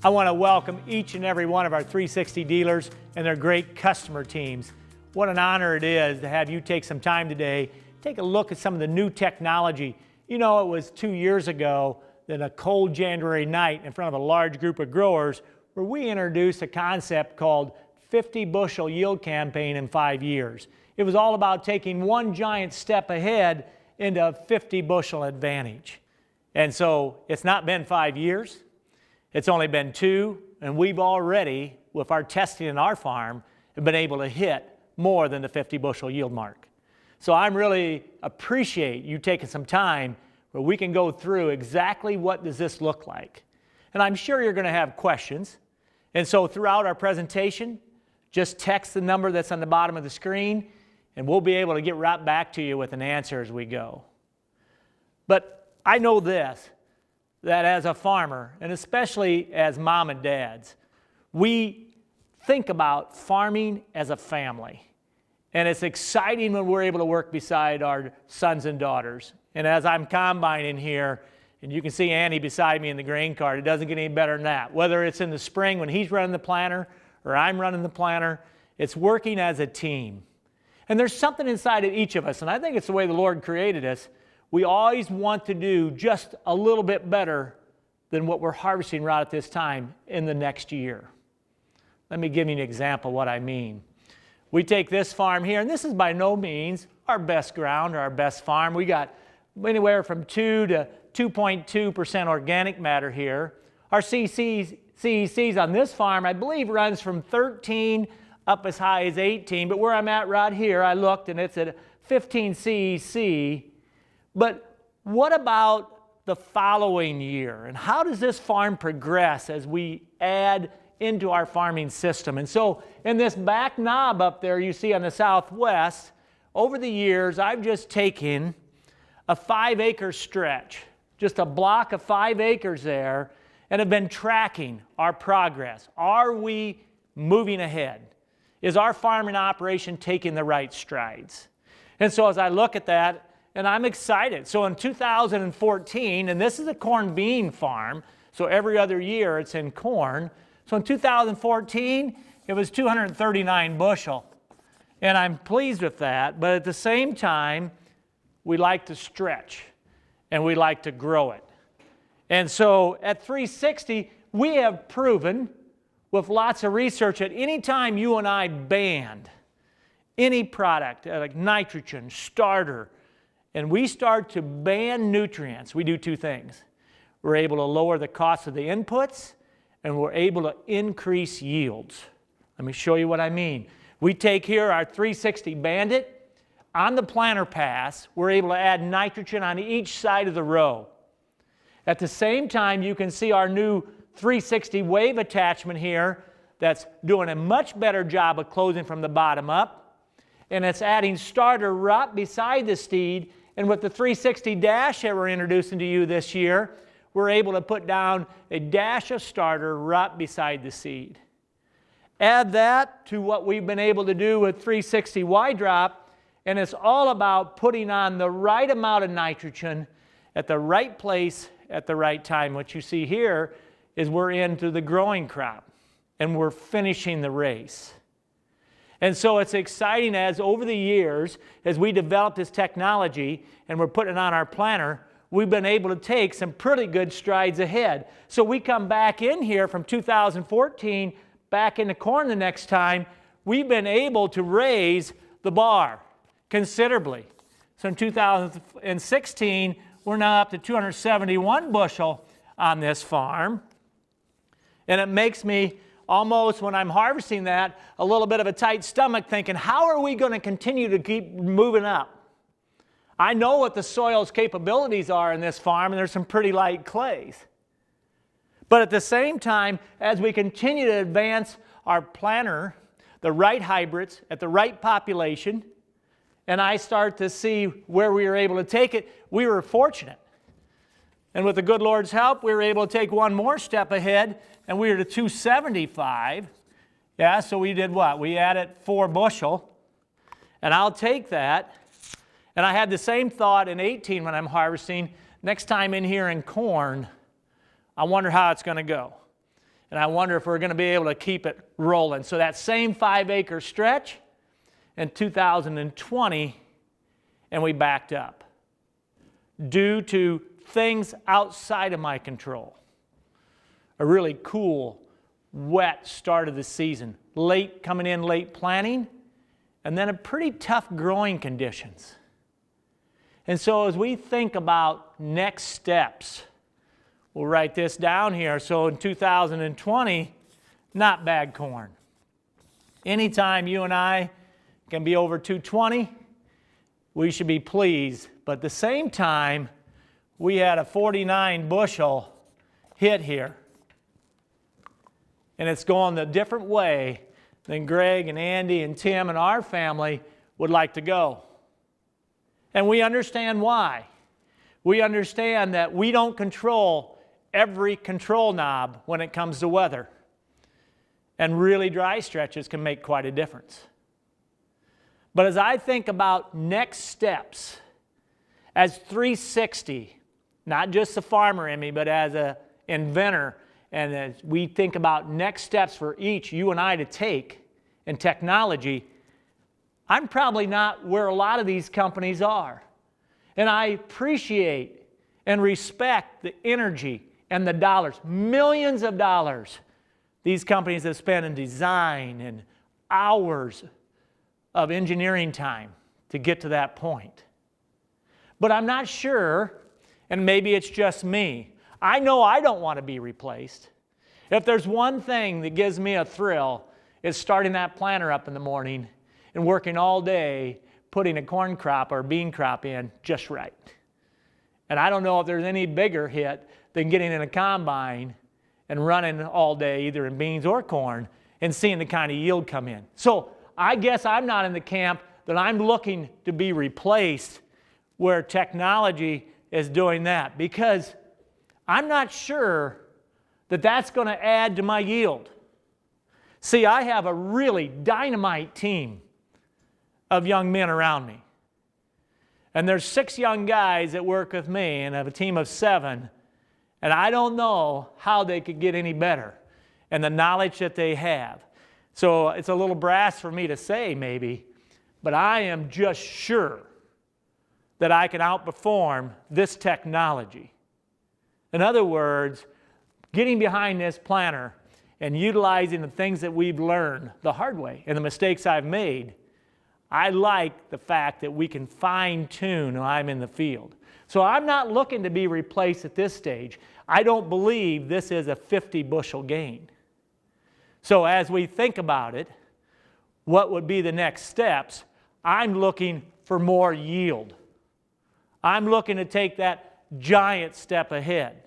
I want to welcome each and every one of our 360 dealers and their great customer teams. What an honor it is to have you take some time today, take a look at some of the new technology. You know, it was 2 years ago that a cold January night in front of a large group of growers where we introduced a concept called 50 bushel yield campaign in 5 years. It was all about taking one giant step ahead into a 50 bushel advantage. And so it's not been 5 years. It's only been 2, and we've already, with our testing in our farm, have been able to hit more than the 50 bushel yield mark. So I'm really appreciate you taking some time where we can go through exactly what does this look like. And I'm sure you're going to have questions. And so throughout our presentation, just text the number that's on the bottom of the screen, and we'll be able to get right back to you with an answer as we go. But I know this, that as a farmer, and especially as mom and dads, we think about farming as a family. And it's exciting when we're able to work beside our sons and daughters. And as I'm combining here, and you can see Andy beside me in the grain cart, it doesn't get any better than that. Whether it's in the spring when he's running the planter or I'm running the planter, it's working as a team. And there's something inside of each of us, and I think it's the way the Lord created us. We always want to do just a little bit better than what we're harvesting right at this time in the next year. Let me give you an example of what I mean. We take this farm here, and this is by no means our best ground or our best farm. We got anywhere from 2 to 2.2% organic matter here. Our CECs on this farm, I believe, runs from 13 up as high as 18, but where I'm at right here, I looked and it's at 15 CEC. But what about the following year? And how does this farm progress as we add into our farming system? And so in this back knob up there you see on the southwest, over the years I've just taken a 5-acre stretch, just a block of 5 acres there, and have been tracking our progress. Are we moving ahead? Is our farming operation taking the right strides? And so as I look at that, and I'm excited. So in 2014, and this is a corn bean farm, so every other year it's in corn. So in 2014, it was 239 bushel. And I'm pleased with that, but at the same time, we like to stretch and we like to grow it. And so at 360, we have proven with lots of research that any time you and I band any product like nitrogen, starter, and we start to ban nutrients, we do 2 things. We're able to lower the cost of the inputs, and we're able to increase yields. Let me show you what I mean. We take here our 360 Bandit. On the planter pass, we're able to add nitrogen on each side of the row. At the same time, you can see our new 360 Wave attachment here that's doing a much better job of closing from the bottom up. And it's adding starter right beside the seed. And with the 360 Dash that we're introducing to you this year, we're able to put down a dash of starter right beside the seed. Add that to what we've been able to do with 360 Y-Drop, and it's all about putting on the right amount of nitrogen at the right place at the right time. What you see here is we're into the growing crop, and we're finishing the race. And so it's exciting as over the years, as we develop this technology and we're putting it on our planter, we've been able to take some pretty good strides ahead. So we come back in here from 2014, back into corn the next time, we've been able to raise the bar considerably. So in 2016, we're now up to 271 bushel on this farm. And it makes me almost, when I'm harvesting that, a little bit of a tight stomach thinking, how are we going to continue to keep moving up? I know what the soil's capabilities are in this farm, and there's some pretty light clays. But at the same time, as we continue to advance our planter, the right hybrids at the right population, and I start to see where we were able to take it, we were fortunate. And with the good Lord's help, we were able to take one more step ahead, and we were to 275. Yeah, so we did what? We added 4 bushel. And I'll take that. And I had the same thought in 18 when I'm harvesting. Next time in here in corn, I wonder how it's going to go. And I wonder if we're going to be able to keep it rolling. So that same 5-acre stretch in 2020, and we backed up due to things outside of my control. A really cool, wet start of the season. Coming in late planting, and then a pretty tough growing conditions. And so as we think about next steps, we'll write this down here. So in 2020, not bad corn. Anytime you and I can be over 220, we should be pleased. But at the same time, we had a 49 bushel hit here. And it's going a different way than Greg and Andy and Tim and our family would like to go. And we understand why. We understand that we don't control every control knob when it comes to weather. And really dry stretches can make quite a difference. But as I think about next steps, as 360, not just a farmer in me, but as an inventor, and as we think about next steps for each, you and I, to take in technology, I'm probably not where a lot of these companies are. And I appreciate and respect the energy and the dollars, millions of dollars, these companies have spent in design and hours of engineering time to get to that point. But I'm not sure, and maybe it's just me, I know I don't want to be replaced. If there's one thing that gives me a thrill, it's starting that planter up in the morning and working all day, putting a corn crop or bean crop in just right. And I don't know if there's any bigger hit than getting in a combine and running all day, either in beans or corn, and seeing the kind of yield come in. So I guess I'm not in the camp that I'm looking to be replaced where technology is doing that, because I'm not sure that that's going to add to my yield. See, I have a really dynamite team of young men around me. And there's 6 young guys that work with me, and I have a team of 7. And I don't know how they could get any better and the knowledge that they have. So it's a little brass for me to say maybe, but I am just sure that I can outperform this technology. In other words, getting behind this planter and utilizing the things that we've learned the hard way and the mistakes I've made, I like the fact that we can fine-tune when I'm in the field. So I'm not looking to be replaced at this stage. I don't believe this is a 50 bushel gain. So as we think about it, what would be the next steps? I'm looking for more yield. I'm looking to take that giant step ahead.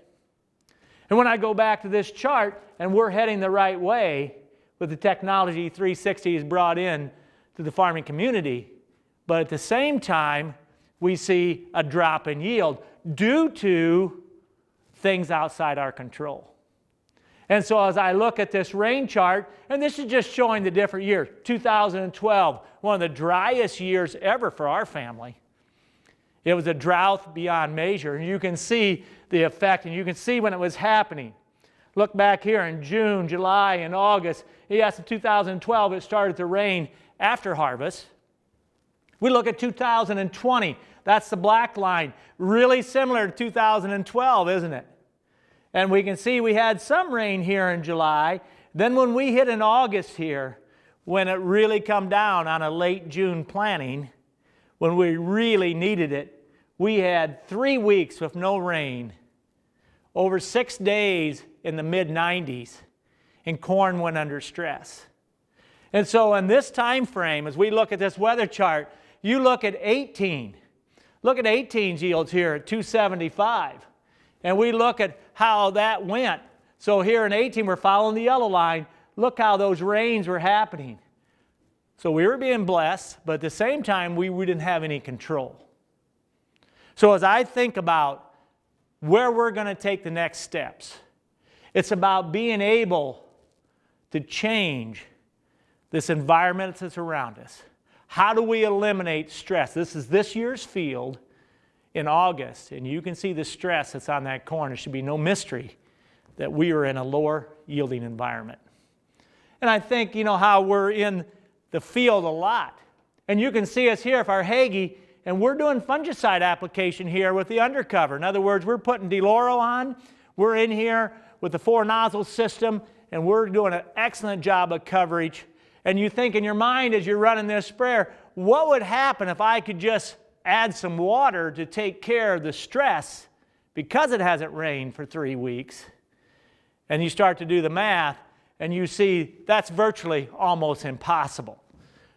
And when I go back to this chart, and we're heading the right way with the technology 360 has brought in to the farming community, but at the same time, we see a drop in yield due to things outside our control. And so as I look at this rain chart, and this is just showing the different years, 2012, one of the driest years ever for our family. It was a drought beyond measure, and you can see the effect, and you can see when it was happening. Look back here in June, July, and August. Yes, in 2012, it started to rain after harvest. We look at 2020. That's the black line. Really similar to 2012, isn't it? And we can see we had some rain here in July. Then when we hit in August here, when it really come down on a late June planting, when we really needed it, we had 3 weeks with no rain, over 6 days in the mid-90s, and corn went under stress. And so in this time frame, as we look at this weather chart, you look at 18. Look at 18's yields here at 275. And we look at how that went. So here in 18, we're following the yellow line. Look how those rains were happening. So we were being blessed, but at the same time, we didn't have any control. So as I think about where we're going to take the next steps, it's about being able to change this environment that's around us. How do we eliminate stress? This is this year's field in August, and you can see the stress that's on that corn. There should be no mystery that we are in a lower yielding environment. And I think, you know, how we're in the field a lot. And you can see us here for our Hagie, and we're doing fungicide application here with the undercover. In other words, we're putting DeLoro on. We're in here with the 4 nozzle system, and we're doing an excellent job of coverage. And you think in your mind as you're running this sprayer, what would happen if I could just add some water to take care of the stress because it hasn't rained for 3 weeks? And you start to do the math, and you see that's virtually almost impossible.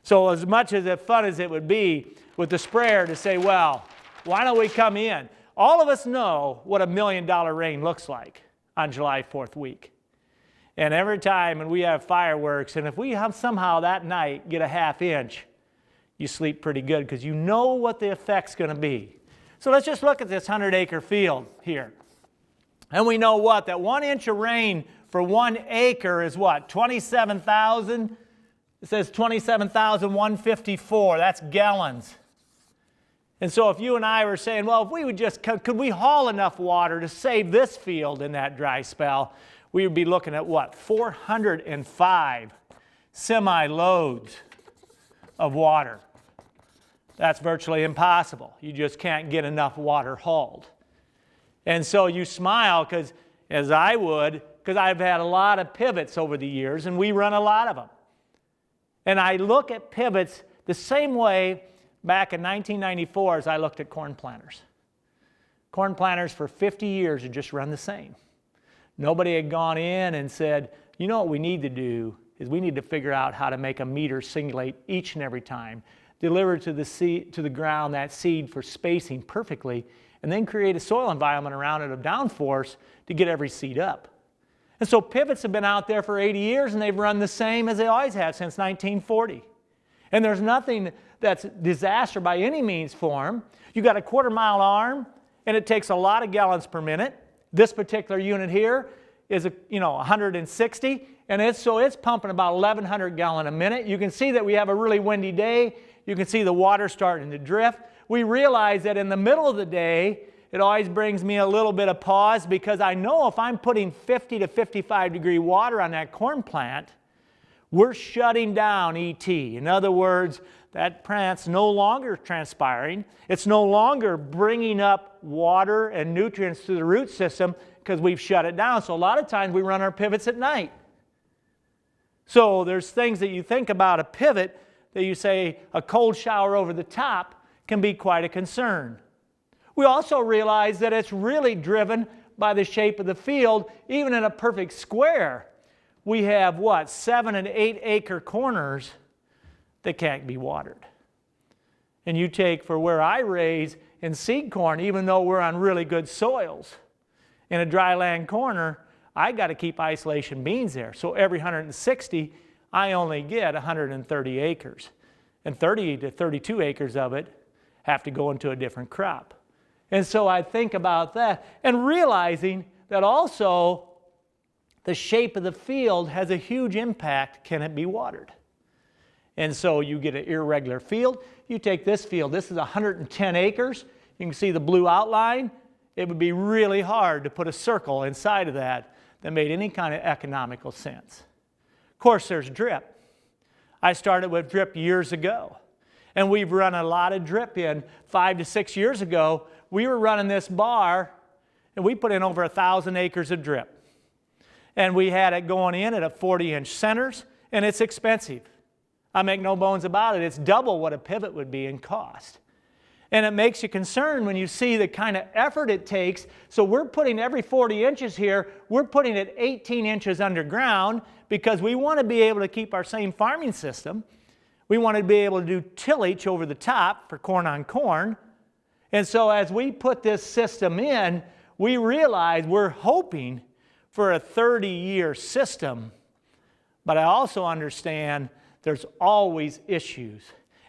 So as much as fun as it would be with the sprayer to say, well, why don't we come in? All of us know what $1 million rain looks like on July 4th week. And every time when we have fireworks, and if we have somehow that night get a ½ inch, you sleep pretty good because you know what the effect's going to be. So let's just look at this 100-acre field here. And we know what? That 1 inch of rain for 1 acre is what? 27,000? It says 27,154. That's gallons. And so if you and I were saying, well, if we would just, could we haul enough water to save this field in that dry spell, we would be looking at what? 405 semi-loads of water. That's virtually impossible. You just can't get enough water hauled. And so you smile because, as I would, because I've had a lot of pivots over the years, and we run a lot of them. And I look at pivots the same way back in 1994 as I looked at corn planters. Corn planters for 50 years had just run the same. Nobody had gone in and said, you know what we need to do is we need to figure out how to make a meter singulate each and every time, deliver to the seed, to the ground that seed for spacing perfectly, and then create a soil environment around it of downforce to get every seed up. And so pivots have been out there for 80 years, and they've run the same as they always have since 1940. And there's nothing that's disaster by any means for them. You got a 1/4 mile arm, and it takes a lot of gallons per minute. This particular unit here is 160, and it's pumping about 1,100 gallons a minute. You can see that we have a really windy day. You can see the water starting to drift. We realize that in the middle of the day, it always brings me a little bit of pause because I know if I'm putting 50 to 55 degree water on that corn plant, we're shutting down ET. In other words, that plant's no longer transpiring. It's no longer bringing up water and nutrients to the root system because we've shut it down. So a lot of times we run our pivots at night. So there's things that you think about a pivot that you say a cold shower over the top can be quite a concern. We also realize that it's really driven by the shape of the field. Even in a perfect square, we have what? 7 and 8 acre corners that can't be watered. And you take for where I raise in seed corn, even though we're on really good soils, in a dry land corner, I got to keep isolation beans there. So every 160, I only get 130 acres. And 30 to 32 acres of it have to go into a different crop. And so I think about that and realizing that also the shape of the field has a huge impact. Can it be watered? And so you get an irregular field. You take this field. This is 110 acres. You can see the blue outline. It would be really hard to put a circle inside of that made any kind of economical sense. Of course, there's drip. I started with drip years ago. And we've run a lot of drip in. 5 to 6 years ago, we were running this bar, and we put in over 1,000 acres of drip. And we had it going in at a 40-inch centers, and it's expensive. I make no bones about it. It's double what a pivot would be in cost. And it makes you concerned when you see the kind of effort it takes. So we're putting every 40 inches here, we're putting it 18 inches underground because we want to be able to keep our same farming system. We want to be able to do tillage over the top for corn on corn. And so as we put this system in, we realize we're hoping for a 30-year system. But I also understand there's always issues.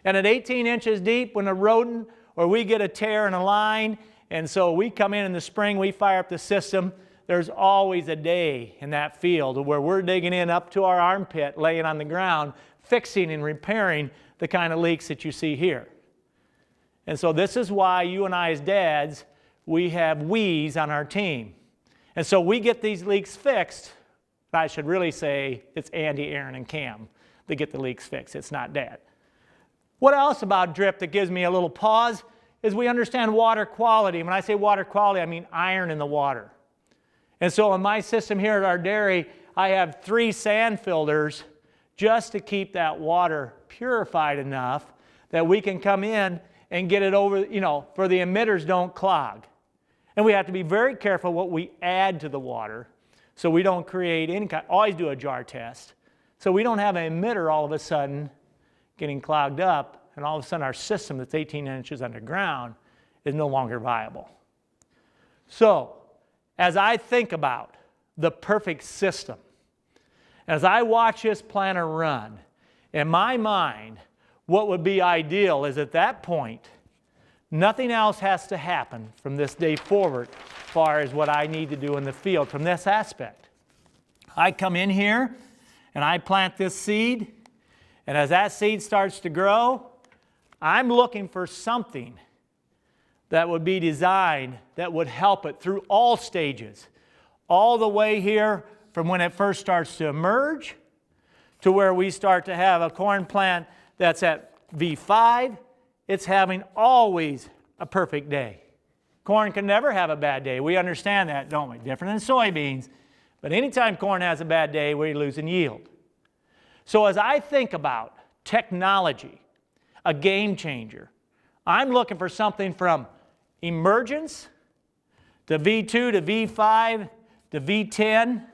And at 18 inches deep, when a rodent or we get a tear in a line, and so we come in the spring, we fire up the system, there's always a day in that field where we're digging in up to our armpit, laying on the ground, fixing and repairing the kind of leaks that you see here. And so this is why you and I as dads, we have we's on our team. And so we get these leaks fixed. I should really say it's Andy, Aaron, and Cam that get the leaks fixed. It's not Dad. What else about drip that gives me a little pause is we understand water quality. When I say water quality, I mean iron in the water. And so in my system here at our dairy, I have 3 sand filters just to keep that water purified enough that we can come in and get it over, for the emitters don't clog. And we have to be very careful what we add to the water so we don't create any kind, always do a jar test, so we don't have an emitter all of a sudden getting clogged up and all of a sudden our system that's 18 inches underground is no longer viable. So, as I think about the perfect system, as I watch this planter run, in my mind, what would be ideal is at that point, nothing else has to happen from this day forward as far as what I need to do in the field from this aspect. I come in here and I plant this seed, and as that seed starts to grow, I'm looking for something that would be designed that would help it through all stages, all the way here from when it first starts to emerge to where we start to have a corn plant that's at V5. It's having always a perfect day. Corn can never have a bad day. We understand that, don't we? Different than soybeans. But anytime corn has a bad day, we're losing yield. So as I think about technology, a game changer, I'm looking for something from emergence to V2 to V5 to V10,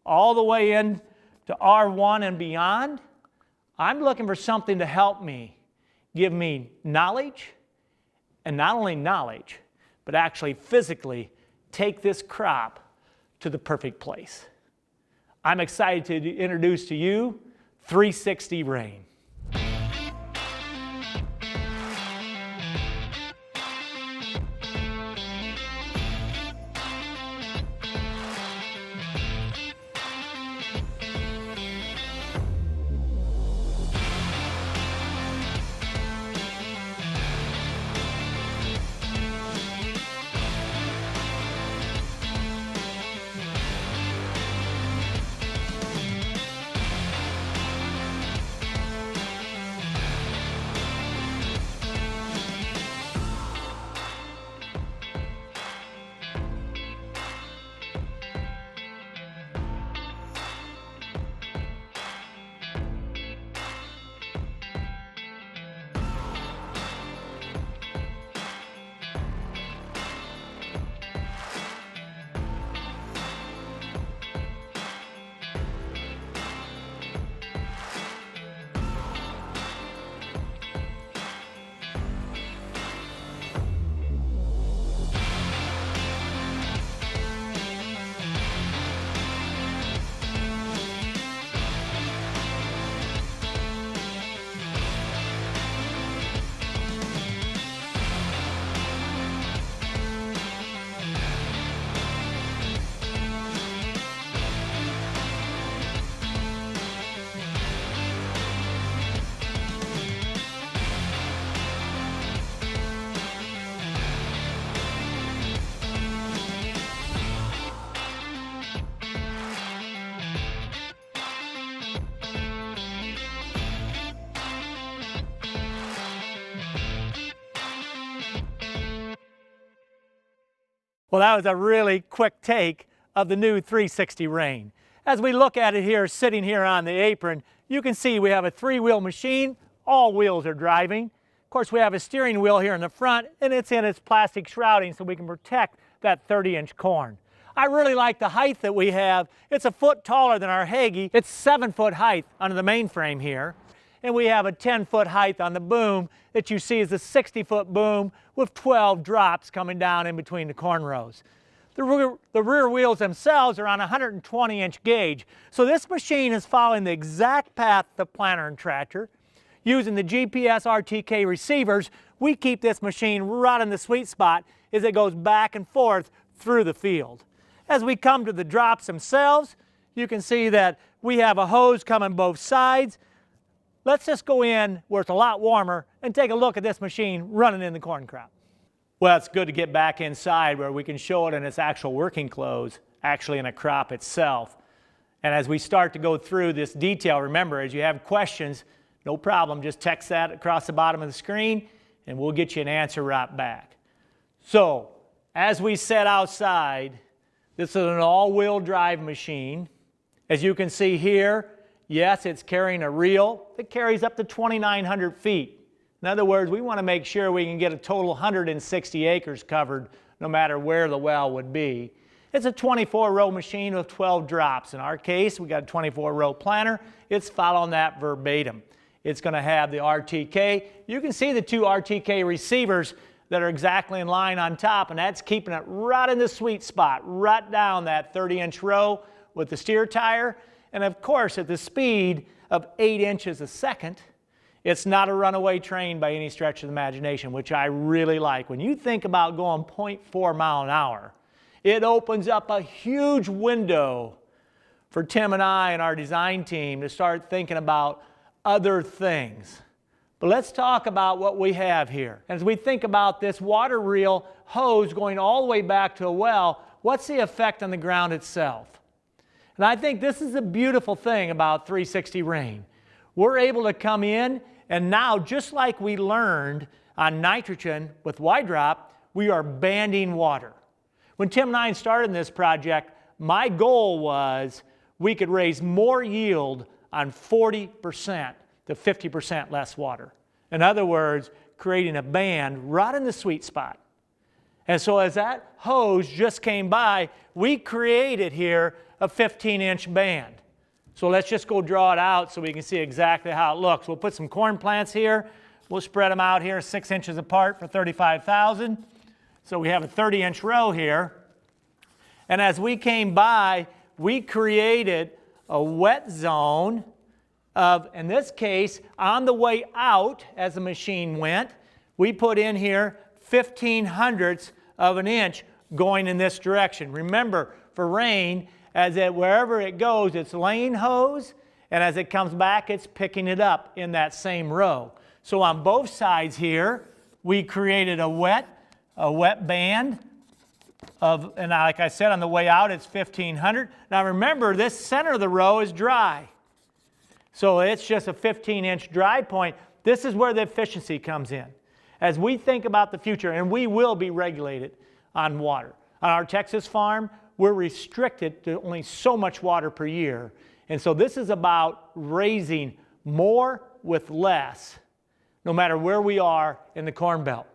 all the way in to R1 and beyond. I'm looking for something to help me, give me knowledge, and not only knowledge, but actually physically take this crop to the perfect place. I'm excited to introduce to you 360 Rain. Well, that was a really quick take of the new 360 Rain. As we look at it here, sitting here on the apron, you can see we have a 3-wheel machine. All wheels are driving. Of course, we have a steering wheel here in the front, and it's in its plastic shrouding so we can protect that 30-inch corn. I really like the height that we have. It's a foot taller than our Hagie. It's 7-foot height under the mainframe here. And we have a 10-foot height on the boom that you see is a 60-foot boom with 12 drops coming down in between the corn rows. The rear wheels themselves are on a 120-inch gauge. So this machine is following the exact path of the planter and tractor. Using the GPS RTK receivers, we keep this machine right in the sweet spot as it goes back and forth through the field. As we come to the drops themselves, you can see that we have a hose coming both sides. Let's just go in where it's a lot warmer and take a look at this machine running in the corn crop. Well, it's good to get back inside where we can show it in its actual working clothes, actually in a crop itself. And as we start to go through this detail, remember, as you have questions, no problem, just text that across the bottom of the screen and we'll get you an answer right back. So, as we set outside, this is an all-wheel drive machine. As you can see here, yes, it's carrying a reel that carries up to 2,900 feet. In other words, we want to make sure we can get a total 160 acres covered no matter where the well would be. It's a 24-row machine with 12 drops. In our case, we got a 24-row planter. It's following that verbatim. It's going to have the RTK. You can see the two RTK receivers that are exactly in line on top, and that's keeping it right in the sweet spot, right down that 30-inch row with the steer tire. And of course, at the speed of 8 inches a second, it's not a runaway train by any stretch of the imagination, which I really like. When you think about going 0.4 mile an hour, it opens up a huge window for Tim and I and our design team to start thinking about other things. But let's talk about what we have here. As we think about this water reel hose going all the way back to a well, what's the effect on the ground itself? And I think this is a beautiful thing about 360 Rain. We're able to come in, and now, just like we learned on nitrogen with Y-Drop, we are banding water. When Tim and I started this project, my goal was we could raise more yield on 40% to 50% less water. In other words, creating a band right in the sweet spot. And so as that hose just came by, we created here a 15-inch band. So let's just go draw it out so we can see exactly how it looks. We'll put some corn plants here. We'll spread them out here 6 inches apart for 35,000. So we have a 30-inch row here. And as we came by, we created a wet zone of, in this case, on the way out as the machine went, we put in here 1/1500ths of an inch going in this direction. Remember, for rain, as it, wherever it goes, it's laying hose, and as it comes back, it's picking it up in that same row. So on both sides here, we created a wet band of, and like I said, on the way out, it's 1/1500. Now remember, this center of the row is dry. So it's just a 15-inch dry point. This is where the efficiency comes in. As we think about the future, and we will be regulated on water. On our Texas farm, we're restricted to only so much water per year. And so this is about raising more with less, no matter where we are in the Corn Belt.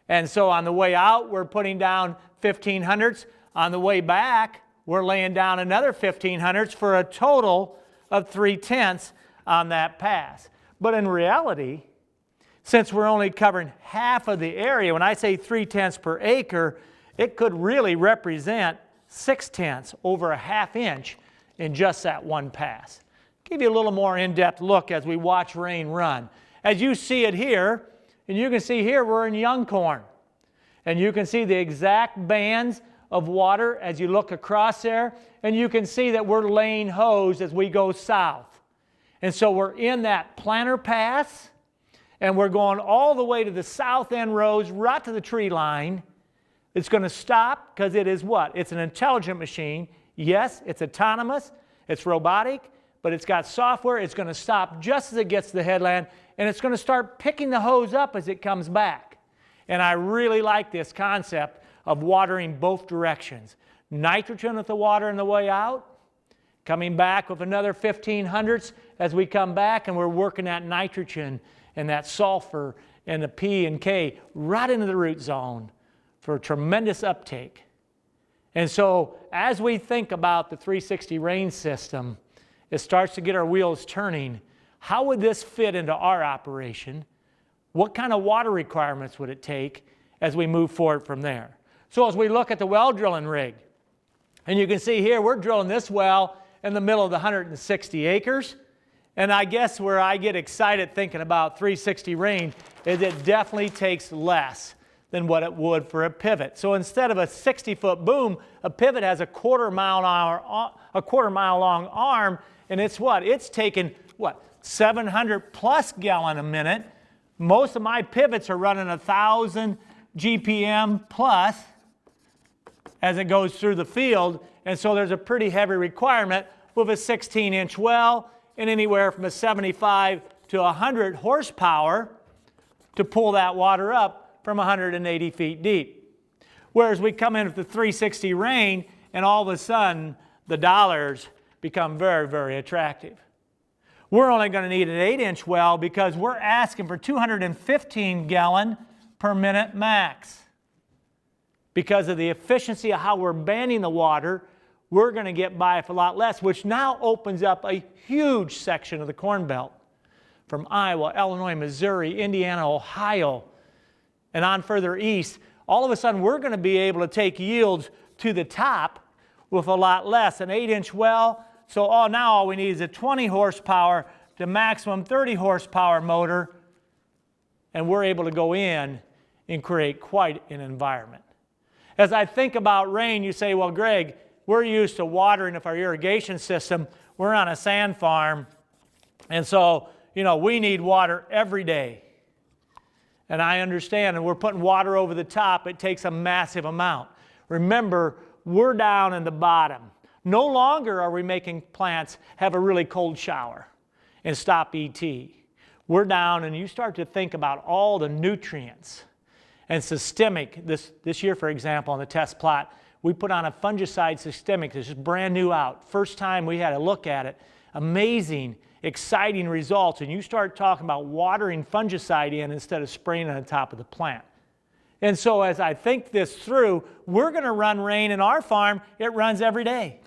And so on the way out, we're putting down 1/1500ths. On the way back, we're laying down another 1/1500ths for a total of 3/10ths on that pass. But in reality, since we're only covering half of the area, when I say 3/10ths per acre, it could really represent 6/10ths, over a ½ inch in just that one pass. Give you a little more in-depth look as we watch rain run. As you see it here, and you can see here we're in young corn. And you can see the exact bands of water as you look across there, and you can see that we're laying hose as we go south. And so we're in that planter pass, and we're going all the way to the south end rows, right to the tree line. It's going to stop because it is what? It's an intelligent machine. Yes, it's autonomous, it's robotic, but it's got software. It's going to stop just as it gets to the headland, and it's going to start picking the hose up as it comes back. And I really like this concept of watering both directions. Nitrogen with the water on the way out, coming back with another 1/1500ths as we come back, and we're working that nitrogen and that sulfur and the P and K right into the root zone for tremendous uptake. And so as we think about the 360 Rain system, it starts to get our wheels turning. How would this fit into our operation? What kind of water requirements would it take as we move forward from there? So as we look at the well drilling rig, and you can see here we're drilling this well in the middle of the 160 acres. And I guess where I get excited thinking about 360 Rain is it definitely takes less than what it would for a pivot. So instead of a 60-foot boom, a pivot has a quarter mile long arm, and it's what? It's taking, what, 700 plus gallon a minute. Most of my pivots are running 1,000, GPM plus as it goes through the field, and so there's a pretty heavy requirement with a 16-inch well and anywhere from a 75 to 100 horsepower to pull that water up from 180 feet deep. Whereas we come in with the 360 Rain, and all of a sudden the dollars become very, very attractive. We're only going to need an 8-inch well because we're asking for 215 gallon per minute max. Because of the efficiency of how we're banding the water, we're going to get by with a lot less, which now opens up a huge section of the Corn Belt from Iowa, Illinois, Missouri, Indiana, Ohio, and on further east. All of a sudden, we're going to be able to take yields to the top with a lot less. An 8-inch well, so now all we need is a 20 horsepower to maximum 30 horsepower motor, and we're able to go in and create quite an environment. As I think about rain, you say, well, Greg, we're used to watering with our irrigation system. We're on a sand farm, and so, we need water every day. And I understand, and we're putting water over the top. It takes a massive amount. Remember, we're down in the bottom. No longer are we making plants have a really cold shower and stop ET. We're down, and you start to think about all the nutrients and systemic. This year, for example, on the test plot, we put on a fungicide systemic that's just brand new out. First time we had a look at it. Amazing, exciting results. And you start talking about watering fungicide in instead of spraying on the top of the plant. And so as I think this through, we're going to run rain in our farm. It runs every day.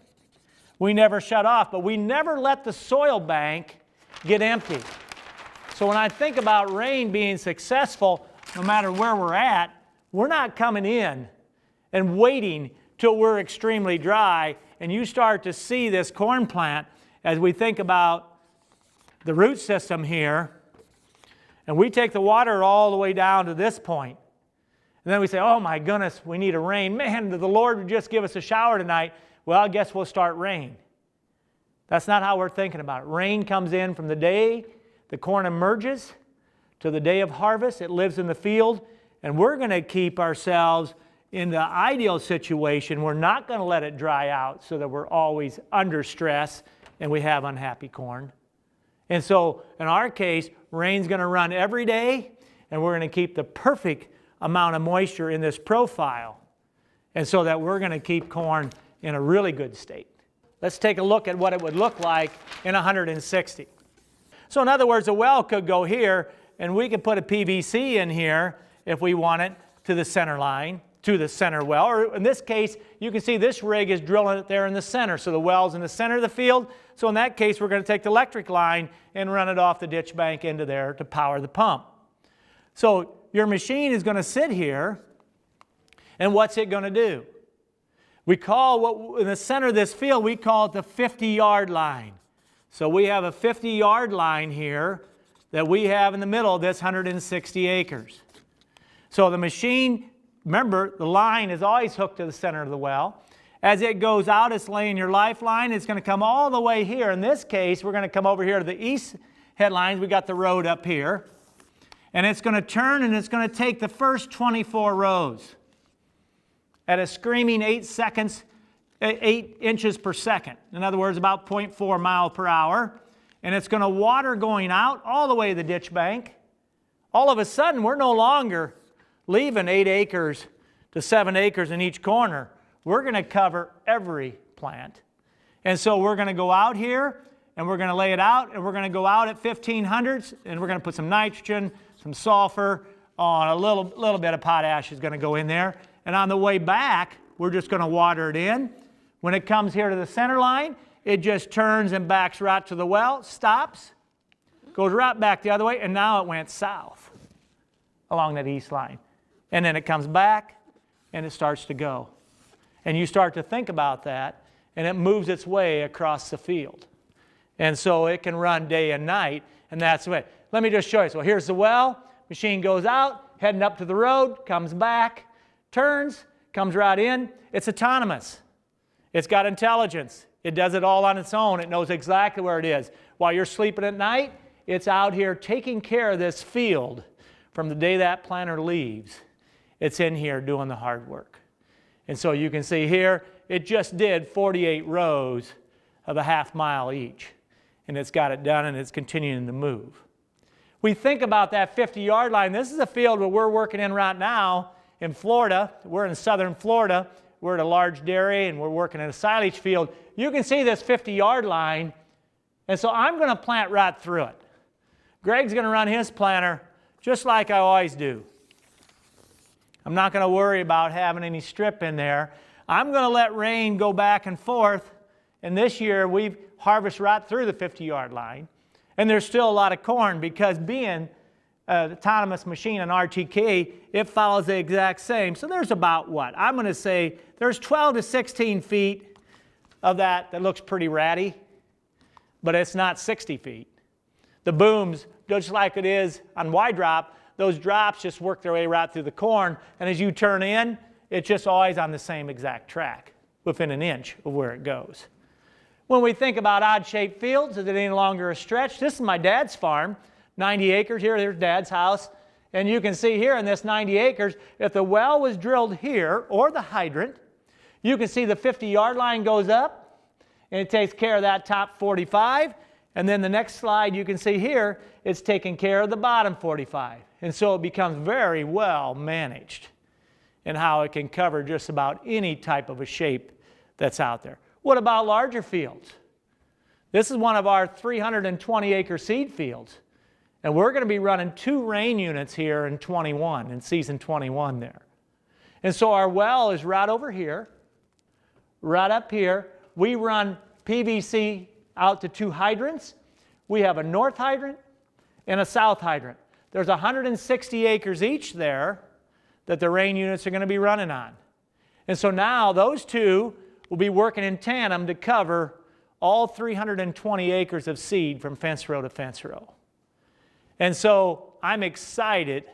We never shut off, but we never let the soil bank get empty. So when I think about rain being successful, no matter where we're at, we're not coming in and waiting till we're extremely dry. And you start to see this corn plant as we think about the root system here, and we take the water all the way down to this point. And then we say, oh my goodness, we need a rain. Man, the Lord would just give us a shower tonight. Well, I guess we'll start rain. That's not how we're thinking about it. Rain comes in from the day the corn emerges to the day of harvest. It lives in the field, and we're going to keep ourselves in the ideal situation. We're not going to let it dry out so that we're always under stress and we have unhappy corn. And so in our case, rain's going to run every day, and we're going to keep the perfect amount of moisture in this profile, and so that we're going to keep corn in a really good state. Let's take a look at what it would look like in 160. So in other words, a well could go here, and we could put a PVC in here if we want it to the center line, to the center well. Or in this case, you can see this rig is drilling it there in the center. So the well's in the center of the field. So in that case, we're going to take the electric line and run it off the ditch bank into there to power the pump. So your machine is going to sit here, and what's it going to do? We call in the center of this field, we call it the 50-yard line. So we have a 50-yard line here that we have in the middle of this 160 acres. So the machine, remember, the line is always hooked to the center of the well. As it goes out, it's laying your lifeline. It's going to come all the way here. In this case, we're going to come over here to the east headlines. We got the road up here. And it's going to turn, and it's going to take the first 24 rows at a screaming 8 inches per second. In other words, about 0.4 miles per hour. And it's going to water going out all the way to the ditch bank. All of a sudden, we're no longer leaving 8 acres to 7 acres in each corner. We're going to cover every plant. And so we're going to go out here, and we're going to lay it out, and we're going to go out at 1500s, and we're going to put some nitrogen, some sulfur, a little bit of potash is going to go in there. And on the way back, we're just going to water it in. When it comes here to the center line, it just turns and backs right to the well, stops, goes right back the other way, and now it went south along that east line. And then it comes back, and it starts to go. And you start to think about that, and it moves its way across the field. And so it can run day and night, and that's the way. Let me just show you. So here's the well. Machine goes out, heading up to the road, comes back, turns, comes right in. It's autonomous. It's got intelligence. It does it all on its own. It knows exactly where it is. While you're sleeping at night, it's out here taking care of this field from the day that planter leaves. it's in here doing the hard work. And so you can see here, it just did 48 rows of a half mile each. And it's got it done, and it's continuing to move. We think about that 50-yard line. This is a field where we're working in right now in Florida. We're in southern Florida. We're at a large dairy, and we're working in a silage field. You can see this 50-yard line, and so I'm going to plant right through it. Greg's going to run his planter just like I always do. I'm not going to worry about having any strip in there. I'm going to let rain go back and forth, and this year we've harvested right through the 50-yard line, and there's still a lot of corn because being an autonomous machine on RTK, it follows the exact same. So there's about what? I'm going to say there's 12 to 16 feet of that looks pretty ratty, but it's not 60 feet. The booms, just like it is on Y-drop, those drops just work their way right through the corn, and as you turn in, it's just always on the same exact track, within an inch of where it goes. When we think about odd-shaped fields, is it any longer a stretch? This is my dad's farm, 90 acres here, there's Dad's house, and you can see here in this 90 acres, if the well was drilled here, or the hydrant, you can see the 50-yard line goes up, and it takes care of that top 45, and then the next slide you can see here, it's taking care of the bottom 45. And so it becomes very well managed in how it can cover just about any type of a shape that's out there. What about larger fields? This is one of our 320-acre seed fields, and we're going to be running 2 rain units here in season 21 there. And so our well is right over here, right up here. We run PVC out to 2 hydrants. We have a north hydrant and a south hydrant. There's 160 acres each there that the rain units are going to be running on. And so now those two will be working in tandem to cover all 320 acres of seed from fence row to fence row. And so I'm excited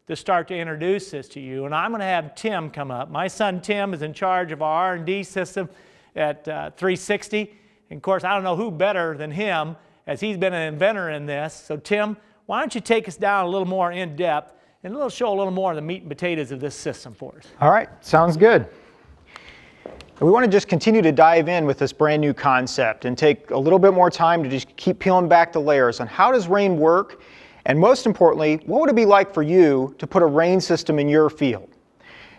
to start to introduce this to you, and I'm going to have Tim come up. My son Tim is in charge of our R&D system at 360. And of course, I don't know who better than him, as he's been an inventor in this. So Tim, why don't you take us down a little more in depth and show a little more of the meat and potatoes of this system for us. All right, sounds good. We want to just continue to dive in with this brand new concept and take a little bit more time to just keep peeling back the layers on how does rain work, and most importantly, what would it be like for you to put a rain system in your field?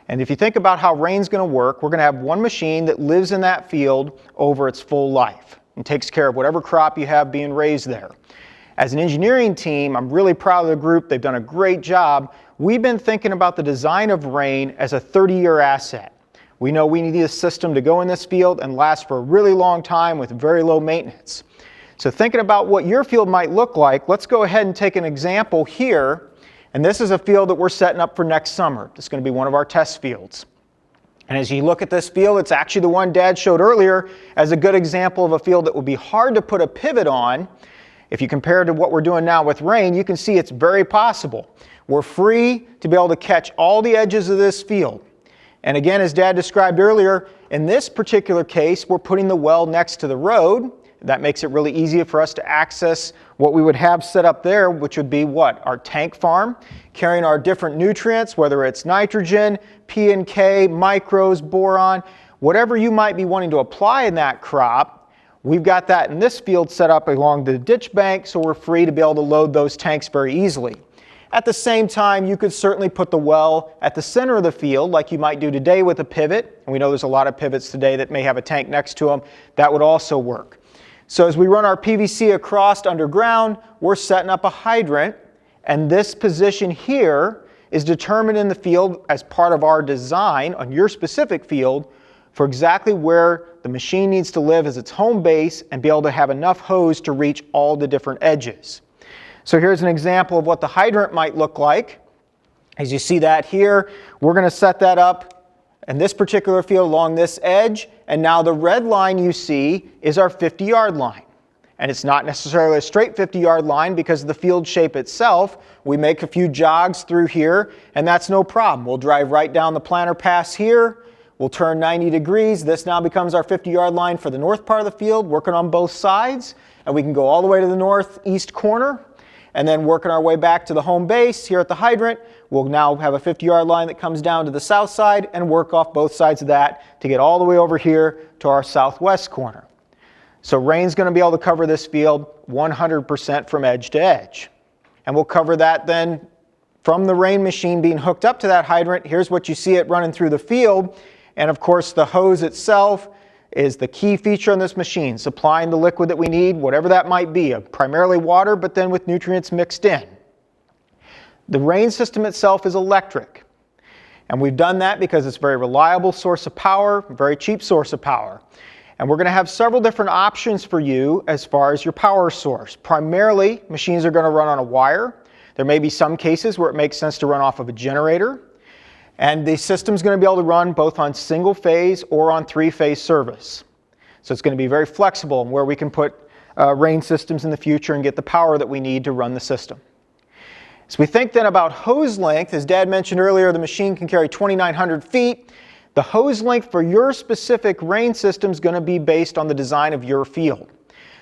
And if you think about how rain's going to work, we're going to have one machine that lives in that field over its full life and takes care of whatever crop you have being raised there. As an engineering team, I'm really proud of the group. They've done a great job. We've been thinking about the design of rain as a 30-year asset. We know we need a system to go in this field and last for a really long time with very low maintenance. So thinking about what your field might look like, let's go ahead and take an example here. And this is a field that we're setting up for next summer. It's going to be one of our test fields. And as you look at this field, it's actually the one Dad showed earlier as a good example of a field that would be hard to put a pivot on. If you compare it to what we're doing now with rain, you can see it's very possible. We're free to be able to catch all the edges of this field. And again, as Dad described earlier, in this particular case, we're putting the well next to the road. That makes it really easy for us to access what we would have set up there, which would be what? Our tank farm, carrying our different nutrients, whether it's nitrogen, P and K, micros, boron, whatever you might be wanting to apply in that crop. We've got that in this field set up along the ditch bank, so we're free to be able to load those tanks very easily. At the same time, you could certainly put the well at the center of the field like you might do today with a pivot. And we know there's a lot of pivots today that may have a tank next to them. That would also work. So as we run our PVC across underground, we're setting up a hydrant, and this position here is determined in the field as part of our design on your specific field for exactly where the machine needs to live as its home base and be able to have enough hose to reach all the different edges. So here's an example of what the hydrant might look like. As you see that here, we're going to set that up in this particular field along this edge, and now the red line you see is our 50-yard line. And it's not necessarily a straight 50-yard line because of the field shape itself. We make a few jogs through here, and that's no problem. We'll drive right down the planter pass here. We'll turn 90 degrees. This now becomes our 50-yard line for the north part of the field, working on both sides. And we can go all the way to the northeast corner. and then working our way back to the home base here at the hydrant. We'll now have a 50-yard line that comes down to the south side and work off both sides of that to get all the way over here to our southwest corner. So rain's going to be able to cover this field 100% from edge to edge. And we'll cover that then from the rain machine being hooked up to that hydrant. Here's what you see it running through the field. And of course the hose itself is the key feature on this machine, supplying the liquid that we need, whatever that might be, primarily water, but then with nutrients mixed in. The rain system itself is electric. And we've done that because it's a very reliable source of power, very cheap source of power. And we're going to have several different options for you as far as your power source. Primarily, machines are going to run on a wire. There may be some cases where it makes sense to run off of a generator. And the system's going to be able to run both on single phase or on three-phase service. So it's going to be very flexible in where we can put rain systems in the future and get the power that we need to run the system. So we think then about hose length. As Dad mentioned earlier, the machine can carry 2,900 feet. The hose length for your specific rain system is going to be based on the design of your field.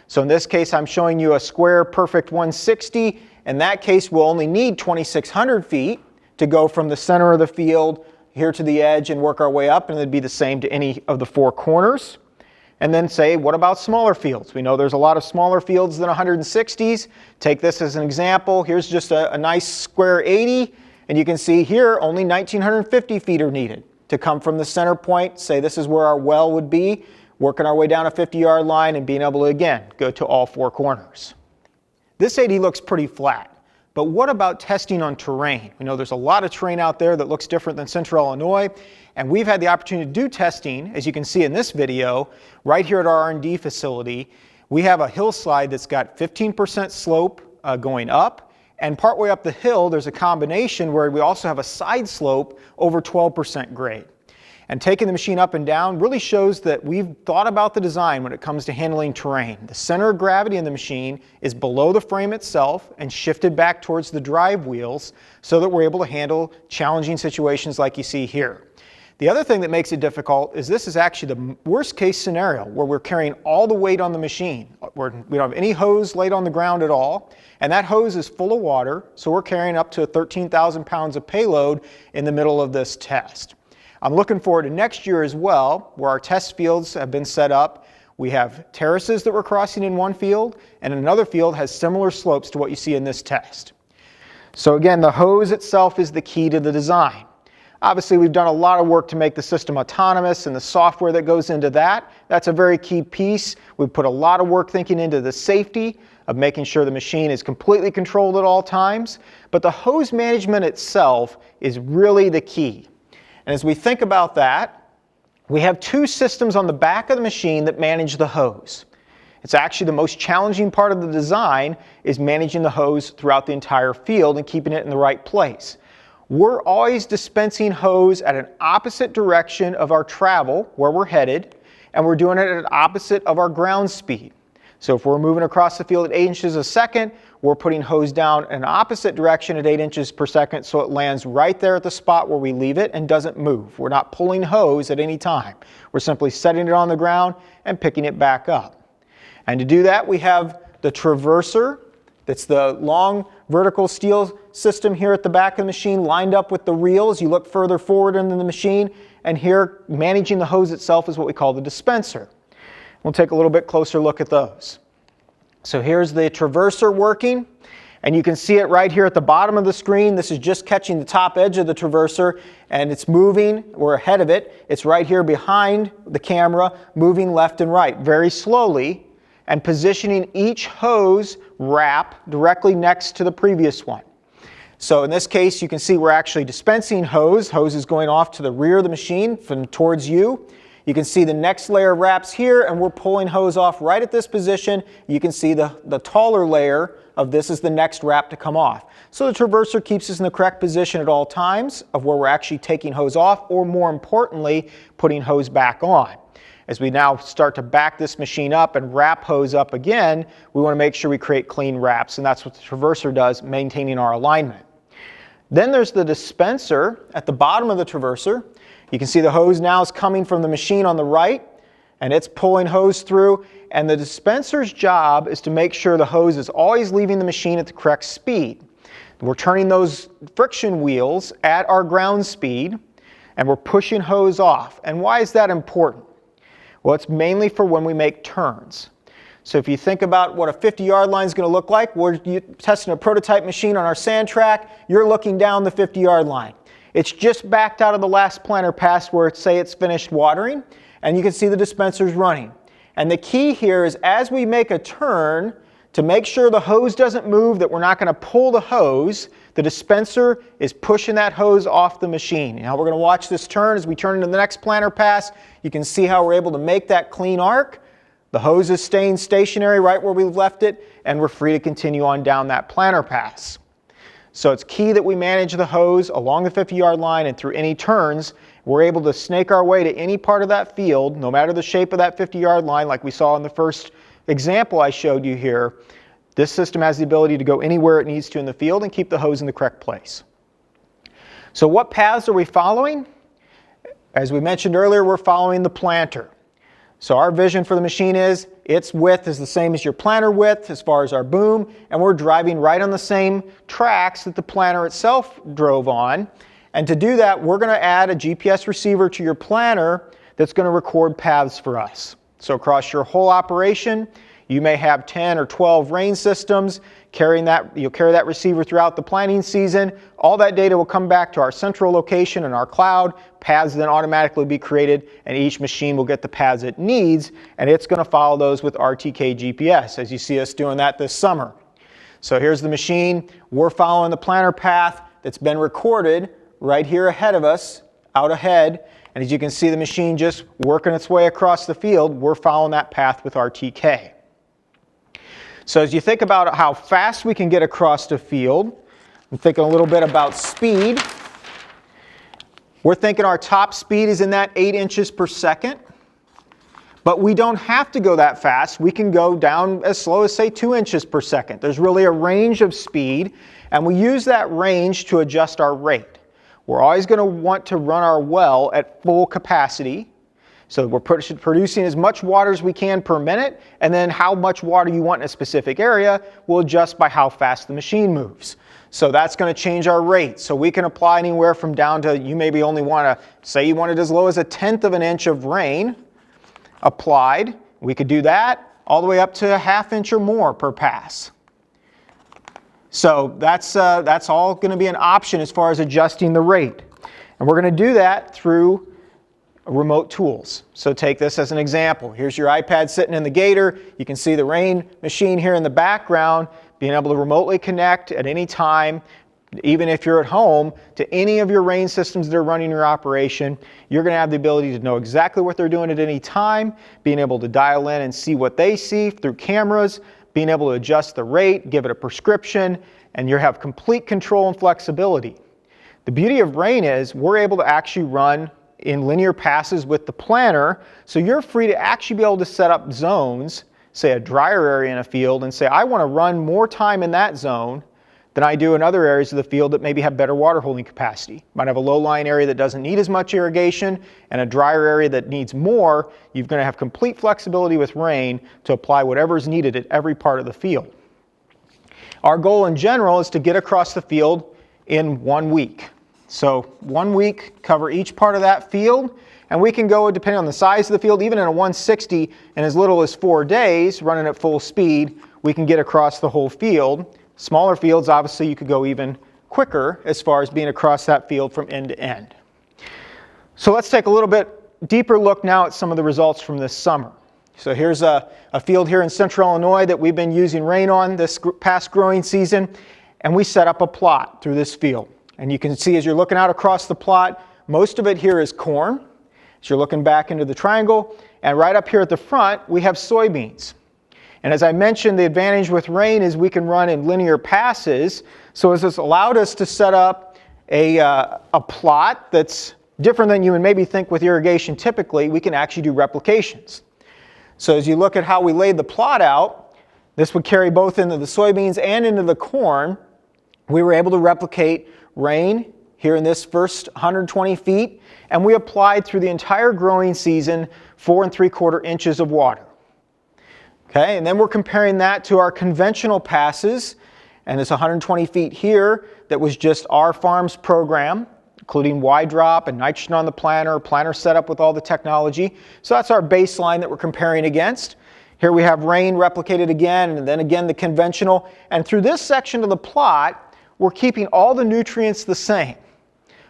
So in this case, I'm showing you a square perfect 160. In that case, we'll only need 2,600 feet to go from the center of the field here to the edge and work our way up, and it'd be the same to any of the four corners. And then say, what about smaller fields? We know there's a lot of smaller fields than 160s. Take this as an example. Here's just a nice square 80, and you can see here only 1,950 feet are needed to come from the center point. Say this is where our well would be, working our way down a 50-yard line and being able to, again, go to all four corners. This 80 looks pretty flat. But what about testing on terrain? We know there's a lot of terrain out there that looks different than Central Illinois, and we've had the opportunity to do testing, as you can see in this video, right here at our R&D facility. We have a hillside that's got 15% slope going up, and partway up the hill there's a combination where we also have a side slope over 12% grade. And taking the machine up and down really shows that we've thought about the design when it comes to handling terrain. The center of gravity in the machine is below the frame itself and shifted back towards the drive wheels so that we're able to handle challenging situations like you see here. The other thing that makes it difficult is this is actually the worst case scenario where we're carrying all the weight on the machine. We don't have any hose laid on the ground at all, and that hose is full of water, so we're carrying up to 13,000 pounds of payload in the middle of this test. I'm looking forward to next year as well, where our test fields have been set up. We have terraces that we're crossing in one field, and another field has similar slopes to what you see in this test. So again, the hose itself is the key to the design. Obviously, we've done a lot of work to make the system autonomous, and the software that goes into that, that's a very key piece. We've put a lot of work thinking into the safety of making sure the machine is completely controlled at all times. But the hose management itself is really the key. And as we think about that, we have two systems on the back of the machine that manage the hose. It's actually the most challenging part of the design is managing the hose throughout the entire field and keeping it in the right place. We're always dispensing hose at an opposite direction of our travel, where we're headed, and we're doing it at an opposite of our ground speed. So if we're moving across the field at 8 inches a second, we're putting hose down in an opposite direction at 8 inches per second so it lands right there at the spot where we leave it and doesn't move. We're not pulling hose at any time. We're simply setting it on the ground and picking it back up. And to do that, we have the traverser. That's the long vertical steel system here at the back of the machine lined up with the reel as you look further forward into the machine. And here, managing the hose itself is what we call the dispenser. We'll take a little bit closer look at those. So here's the traverser working, and you can see it right here at the bottom of the screen. This is just catching the top edge of the traverser, and it's moving. We're ahead of it. It's right here behind the camera, moving left and right very slowly, and positioning each hose wrap directly next to the previous one. So in this case, you can see we're actually dispensing hose. Hose is going off to the rear of the machine from towards you. You can see the next layer of wraps here, and we're pulling hose off right at this position. You can see the taller layer of this is the next wrap to come off. So the traverser keeps us in the correct position at all times of where we're actually taking hose off, or more importantly, putting hose back on. As we now start to back this machine up and wrap hose up again, we want to make sure we create clean wraps, and that's what the traverser does, maintaining our alignment. Then there's the dispenser at the bottom of the traverser. You can see the hose now is coming from the machine on the right, and it's pulling hose through, and the dispenser's job is to make sure the hose is always leaving the machine at the correct speed. We're turning those friction wheels at our ground speed, and we're pushing hose off. And why is that important? Well, it's mainly for when we make turns. So if you think about what a 50-yard line is going to look like, we're testing a prototype machine on our sand track, you're looking down the 50-yard line. It's just backed out of the last planter pass where it's finished watering, and you can see the dispensers running. And the key here is as we make a turn, to make sure the hose doesn't move, that we're not going to pull the hose, the dispenser is pushing that hose off the machine. Now we're going to watch this turn as we turn into the next planter pass. You can see how we're able to make that clean arc. The hose is staying stationary right where we left it, and we're free to continue on down that planter pass. So it's key that we manage the hose along the 50-yard line, and through any turns, we're able to snake our way to any part of that field, no matter the shape of that 50-yard line, like we saw in the first example I showed you here. This system has the ability to go anywhere it needs to in the field and keep the hose in the correct place. So what paths are we following? As we mentioned earlier, we're following the planter. So our vision for the machine is its width is the same as your planter width as far as our boom, and we're driving right on the same tracks that the planter itself drove on. And to do that, we're going to add a GPS receiver to your planter that's going to record paths for us. So across your whole operation, you may have 10 or 12 rain systems. You'll carry that receiver throughout the planting season. All that data will come back to our central location in our cloud. Paths then automatically be created, and each machine will get the paths it needs, and it's going to follow those with RTK GPS, as you see us doing that this summer. So here's the machine. We're following the planter path that's been recorded right here ahead of us, out ahead. And as you can see, the machine just working its way across the field. We're following that path with RTK. So as you think about how fast we can get across the field, I'm thinking a little bit about speed. We're thinking our top speed is in that 8 inches per second. But we don't have to go that fast. We can go down as slow as, say, 2 inches per second. There's really a range of speed, and we use that range to adjust our rate. We're always going to want to run our well at full capacity. So we're producing as much water as we can per minute, and then how much water you want in a specific area will adjust by how fast the machine moves. So that's going to change our rate. So we can apply anywhere from down to, you maybe only want to, say you wanted as low as 1/10 of an inch of rain applied. We could do that all the way up to 1/2 inch or more per pass. So that's all going to be an option as far as adjusting the rate. And we're going to do that through remote tools. So take this as an example. Here's your iPad sitting in the Gator. You can see the rain machine here in the background, being able to remotely connect at any time, even if you're at home, to any of your rain systems that are running your operation. You're going to have the ability to know exactly what they're doing at any time, being able to dial in and see what they see through cameras, being able to adjust the rate, give it a prescription, and you have complete control and flexibility. The beauty of rain is we're able to actually run in linear passes with the planter, so you're free to actually be able to set up zones, say a drier area in a field, and say I want to run more time in that zone than I do in other areas of the field that maybe have better water holding capacity. Might have a low-lying area that doesn't need as much irrigation and a drier area that needs more. You're going to have complete flexibility with rain to apply whatever is needed at every part of the field. Our goal in general is to get across the field in 1 week. So 1 week, cover each part of that field, and we can go, depending on the size of the field, even in a 160 in as little as 4 days, running at full speed, we can get across the whole field. Smaller fields, obviously, you could go even quicker as far as being across that field from end to end. So let's take a little bit deeper look now at some of the results from this summer. So here's a field here in central Illinois that we've been using rain on this past growing season, and we set up a plot through this field. And you can see as you're looking out across the plot, most of it here is corn. As you're looking back into the triangle, and right up here at the front, we have soybeans. And as I mentioned, the advantage with rain is we can run in linear passes. So as this allowed us to set up a plot that's different than you would maybe think with irrigation typically, we can actually do replications. So as you look at how we laid the plot out, this would carry both into the soybeans and into the corn. We were able to replicate rain here in this first 120 feet, and we applied through the entire growing season 4 3/4 inches of water. Okay, and then we're comparing that to our conventional passes, and it's 120 feet here that was just our farm's program, including Y-drop and nitrogen on the planter setup with all the technology. So that's our baseline that we're comparing against. Here we have rain replicated again, and then again the conventional. And through this section of the plot, we're keeping all the nutrients the same.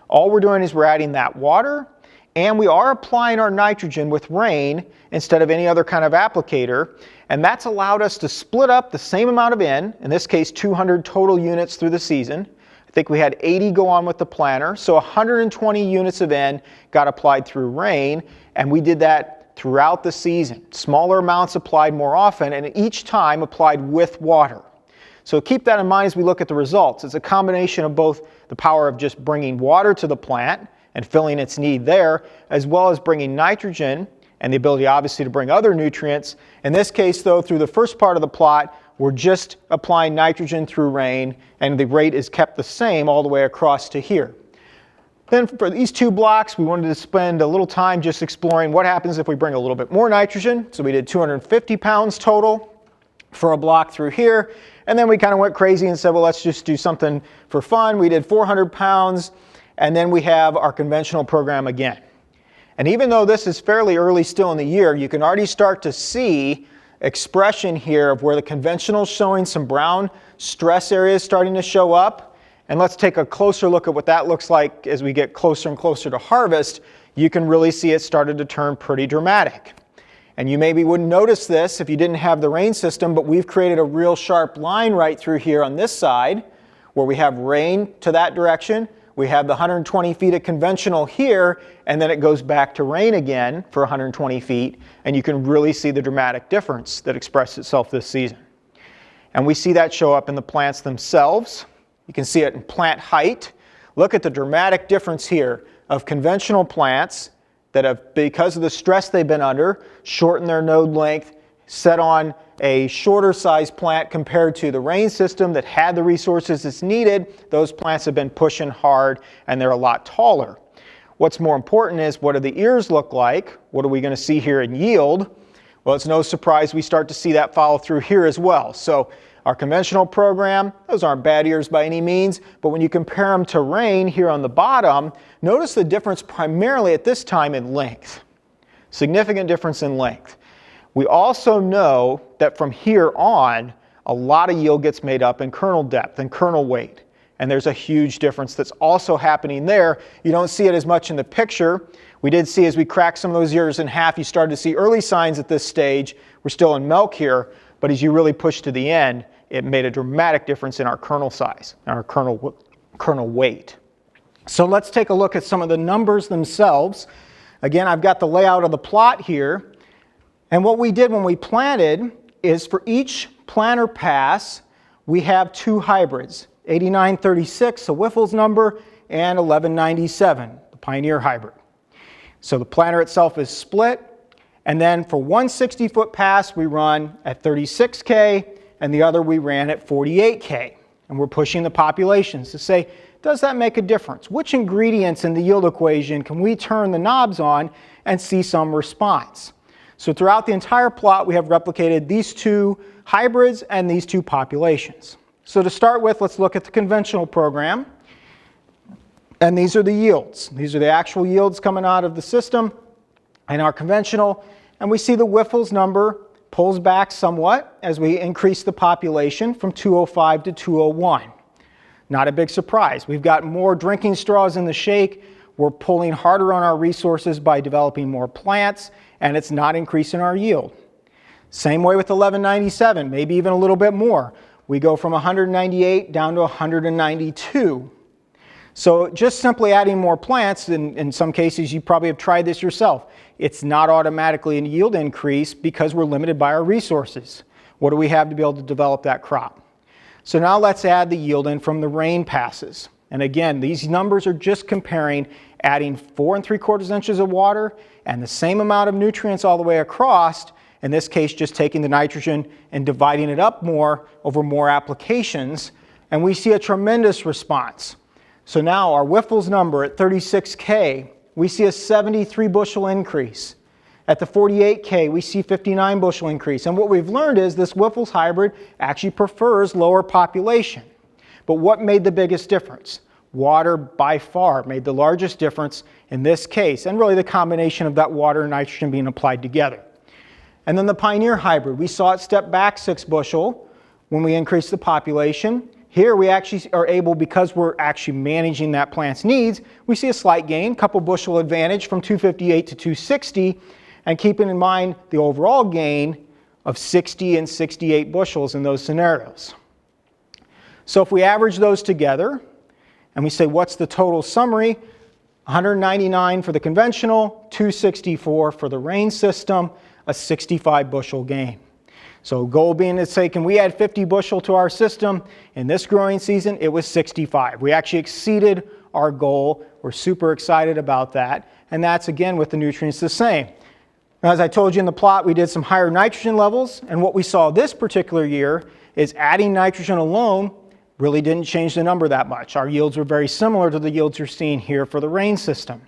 All we're doing is we're adding that water, and we are applying our nitrogen with rain instead of any other kind of applicator. And that's allowed us to split up the same amount of in this case 200 total units through the season. I think we had 80 go on with the planter, so 120 units of N got applied through rain, and we did that throughout the season. Smaller amounts applied more often, and each time applied with water. So keep that in mind as we look at the results. It's a combination of both the power of just bringing water to the plant and filling its need there, as well as bringing nitrogen and the ability obviously to bring other nutrients. In this case though, through the first part of the plot, we're just applying nitrogen through rain, and the rate is kept the same all the way across to here. Then for these two blocks, we wanted to spend a little time just exploring what happens if we bring a little bit more nitrogen. So we did 250 pounds total for a block through here. And then we kind of went crazy and said, well, let's just do something for fun. We did 400 pounds, and then we have our conventional program again. And even though this is fairly early still in the year, you can already start to see expression here of where the conventional is showing some brown stress areas starting to show up. And let's take a closer look at what that looks like as we get closer and closer to harvest. You can really see it started to turn pretty dramatic. And you maybe wouldn't notice this if you didn't have the rain system, but we've created a real sharp line right through here on this side where we have rain to that direction. We have the 120 feet of conventional here, and then it goes back to rain again for 120 feet, and you can really see the dramatic difference that expressed itself this season. And we see that show up in the plants themselves. You can see it in plant height. Look at the dramatic difference here of conventional plants that have, because of the stress they've been under, shortened their node length, set on a shorter size plant compared to the rain system that had the resources it's needed. Those plants have been pushing hard, and they're a lot taller. What's more important is, what do the ears look like? What are we going to see here in yield? Well, it's no surprise we start to see that follow through here as well. So our conventional program, those aren't bad ears by any means, but when you compare them to rain here on the bottom, notice the difference primarily at this time in length. Significant difference in length. We also know that from here on, a lot of yield gets made up in kernel depth and kernel weight. And there's a huge difference that's also happening there. You don't see it as much in the picture. We did see as we cracked some of those ears in half, you started to see early signs at this stage. We're still in milk here, but as you really push to the end, it made a dramatic difference in our kernel size, and our kernel weight. So let's take a look at some of the numbers themselves. Again, I've got the layout of the plot here. And what we did when we planted is for each planter pass, we have two hybrids, 8936, a Wiffles number, and 1197, the Pioneer hybrid. So the planter itself is split, and then for one 60-foot pass, we run at 36K, and the other we ran at 48K. And we're pushing the populations to say, does that make a difference? Which ingredients in the yield equation can we turn the knobs on and see some response? So throughout the entire plot, we have replicated these two hybrids and these two populations. So to start with, let's look at the conventional program. And these are the yields. These are the actual yields coming out of the system and our conventional. And we see the Wiffles number pulls back somewhat as we increase the population from 205 to 201. Not a big surprise. We've got more drinking straws in the shake. We're pulling harder on our resources by developing more plants, and it's not increasing our yield. Same way with 1197, maybe even a little bit more. We go from 198 down to 192. So just simply adding more plants, in some cases you probably have tried this yourself, it's not automatically a yield increase because we're limited by our resources. What do we have to be able to develop that crop? So now let's add the yield in from the rain passes. And again, these numbers are just comparing adding 4 3/4 inches of water and the same amount of nutrients all the way across, in this case just taking the nitrogen and dividing it up more over more applications, and we see a tremendous response. So now our Wyffels number at 36K, we see a 73 bushel increase. At the 48K, we see 59 bushel increase. And what we've learned is this Wyffels hybrid actually prefers lower population. But what made the biggest difference? Water by far made the largest difference in this case, and really the combination of that water and nitrogen being applied together. And then the Pioneer hybrid, we saw it step back 6 bushel when we increased the population. Here we actually are able, because we're actually managing that plant's needs, we see a slight gain, couple bushel advantage from 258 to 260, and keeping in mind the overall gain of 60 and 68 bushels in those scenarios. So if we average those together, and we say what's the total summary, 199 for the conventional, 264 for the rain system, a 65 bushel gain. So goal being to say, can we add 50 bushel to our system? In this growing season, it was 65. We actually exceeded our goal. We're super excited about that. And that's, again, with the nutrients the same. Now, as I told you in the plot, we did some higher nitrogen levels. And what we saw this particular year is adding nitrogen alone really didn't change the number that much. Our yields were very similar to the yields you're seeing here for the rain system.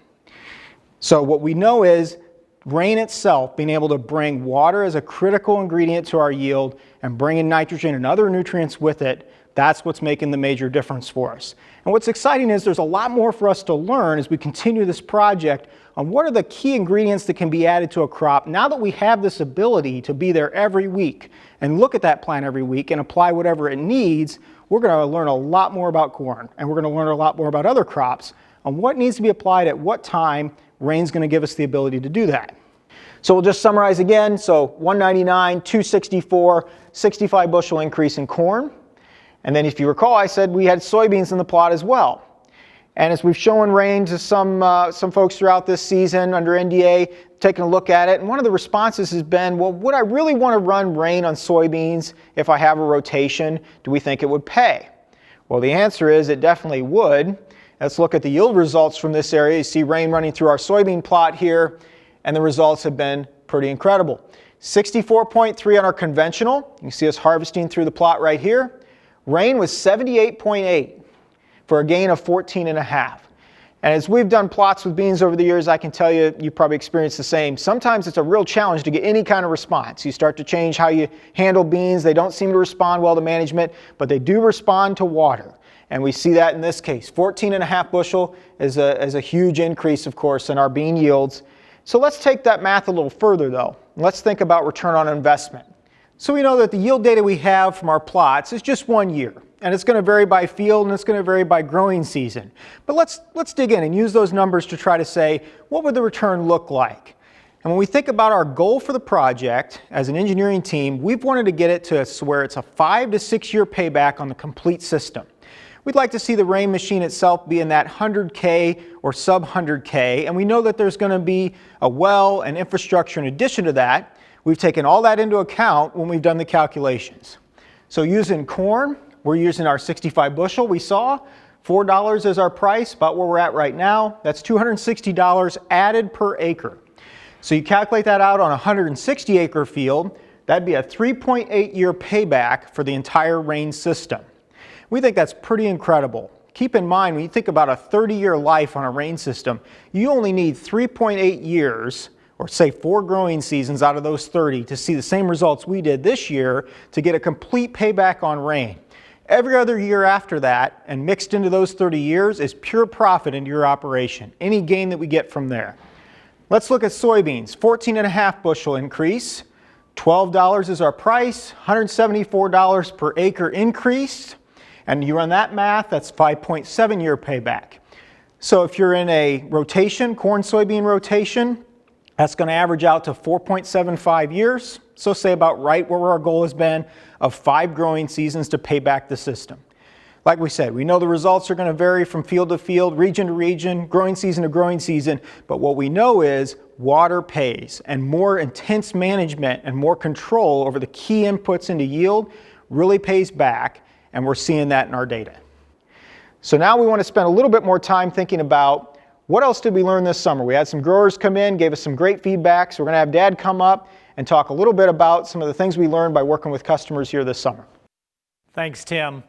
So what we know is rain itself, being able to bring water as a critical ingredient to our yield and bring in nitrogen and other nutrients with it, that's what's making the major difference for us. And what's exciting is there's a lot more for us to learn as we continue this project on what are the key ingredients that can be added to a crop now that we have this ability to be there every week and look at that plant every week and apply whatever it needs. We're going to learn a lot more about corn, and we're going to learn a lot more about other crops on what needs to be applied at what time. Rain's going to give us the ability to do that. So we'll just summarize again. So 199, 264, 65 bushel increase in corn. And then if you recall, I said we had soybeans in the plot as well. And as we've shown rain to some folks throughout this season under NDA, taking a look at it, and one of the responses has been, well, would I really want to run rain on soybeans if I have a rotation? Do we think it would pay? Well, the answer is it definitely would. Let's look at the yield results from this area. You see rain running through our soybean plot here, and the results have been pretty incredible. 64.3 on our conventional. You can see us harvesting through the plot right here. Rain was 78.8 for a gain of 14.5. And as we've done plots with beans over the years, I can tell you, you probably experienced the same. Sometimes it's a real challenge to get any kind of response. You start to change how you handle beans. They don't seem to respond well to management, but they do respond to water. And we see that in this case. 14.5 bushel is a huge increase, of course, in our bean yields. So let's take that math a little further, though. Let's think about return on investment. So we know that the yield data we have from our plots is just 1 year. And it's going to vary by field, and it's going to vary by growing season. But let's dig in and use those numbers to try to say, what would the return look like? And when we think about our goal for the project as an engineering team, we've wanted to get it to where it's a 5 to 6 year payback on the complete system. We'd like to see the rain machine itself be in that 100K or sub 100K, and we know that there's going to be a well and infrastructure in addition to that. We've taken all that into account when we've done the calculations. So using corn, we're using our 65 bushel we saw. $4 is our price, about where we're at right now. That's $260 added per acre. So you calculate that out on a 160 acre field, that'd be a 3.8 year payback for the entire rain system. We think that's pretty incredible. Keep in mind, when you think about a 30-year life on a rain system, you only need 3.8 years, or say 4 growing seasons out of those 30, to see the same results we did this year to get a complete payback on rain. Every other year after that, and mixed into those 30 years, is pure profit into your operation, any gain that we get from there. Let's look at soybeans. 14.5 bushel increase. $12 is our price, $174 per acre increase. And you run that math, that's 5.7 year payback. So if you're in a rotation, corn soybean rotation, that's going to average out to 4.75 years. So say about right where our goal has been of 5 growing seasons to pay back the system. Like we said, we know the results are going to vary from field to field, region to region, growing season to growing season. But what we know is water pays, and more intense management and more control over the key inputs into yield really pays back. And we're seeing that in our data. So now we want to spend a little bit more time thinking about what else did we learn this summer. We had some growers come in, gave us some great feedback. So we're going to have Dad come up and talk a little bit about some of the things we learned by working with customers here this summer. Thanks, Tim.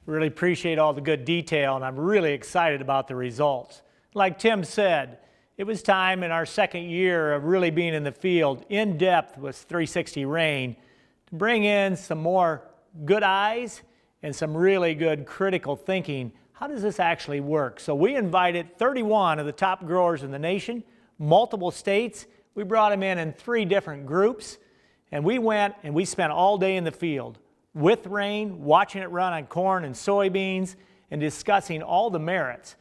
Really appreciate all the good detail, and I'm really excited about the results. Like Tim said, it was time in our second year of really being in the field, in depth with 360 Rain, to bring in some more good eyes and some really good critical thinking. How does this actually work? So we invited 31 of the top growers in the nation, multiple states. We brought them in 3 different groups, and we went and we spent all day in the field with Rain, watching it run on corn and soybeans, and discussing all the merits.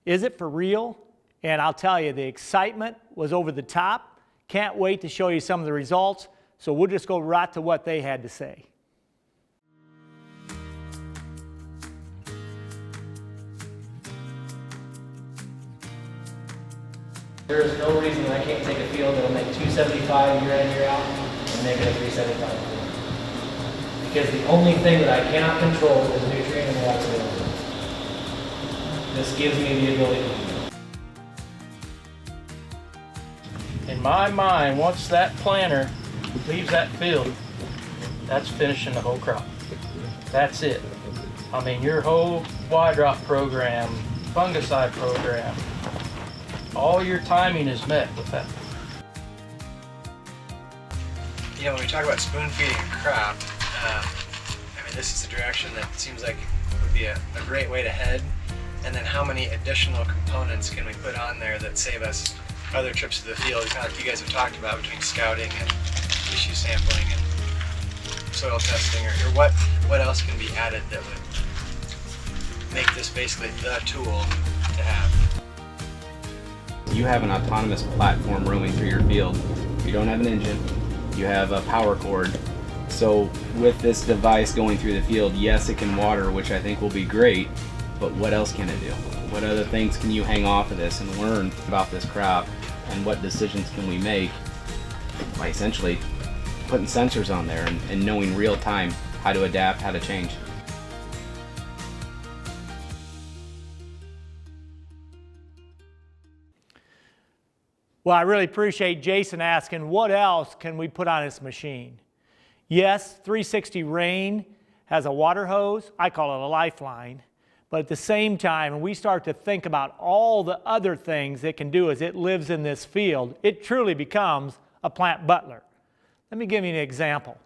Is it for real? And I'll tell you, the excitement was over the top. Can't wait to show you some of the results. So we'll just go right to what they had to say. There is no reason I can't take a field that'll make 275 year in, year out and make it a 375 field. Because the only thing that I cannot control is nutrient and water availability. This gives me the ability to do that. In my mind, once that planter leaves that field, that's finishing the whole crop. That's it. I mean, your whole Y-drop program, fungicide program, all your timing is met with that. You know, when we talk about spoon feeding a crop, I mean, this is a direction that seems like would be a great way to head. And then how many additional components can we put on there that save us other trips to the field, kind of like you guys have talked about, between scouting and issue sampling and soil testing, or what else can be added that would make this basically the tool to have? You have an autonomous platform roaming through your field. You don't have an engine, you have a power cord. So with this device going through the field, yes, it can water, which I think will be great, but what else can it do? What other things can you hang off of this and learn about this crop, and what decisions can we make by essentially putting sensors on there and knowing real time how to adapt, how to change. Well, I really appreciate Jason asking, what else can we put on this machine? Yes, 360 Rain has a water hose. I call it a lifeline. But at the same time, when we start to think about all the other things it can do as it lives in this field, it truly becomes a plant butler. Let me give you an example.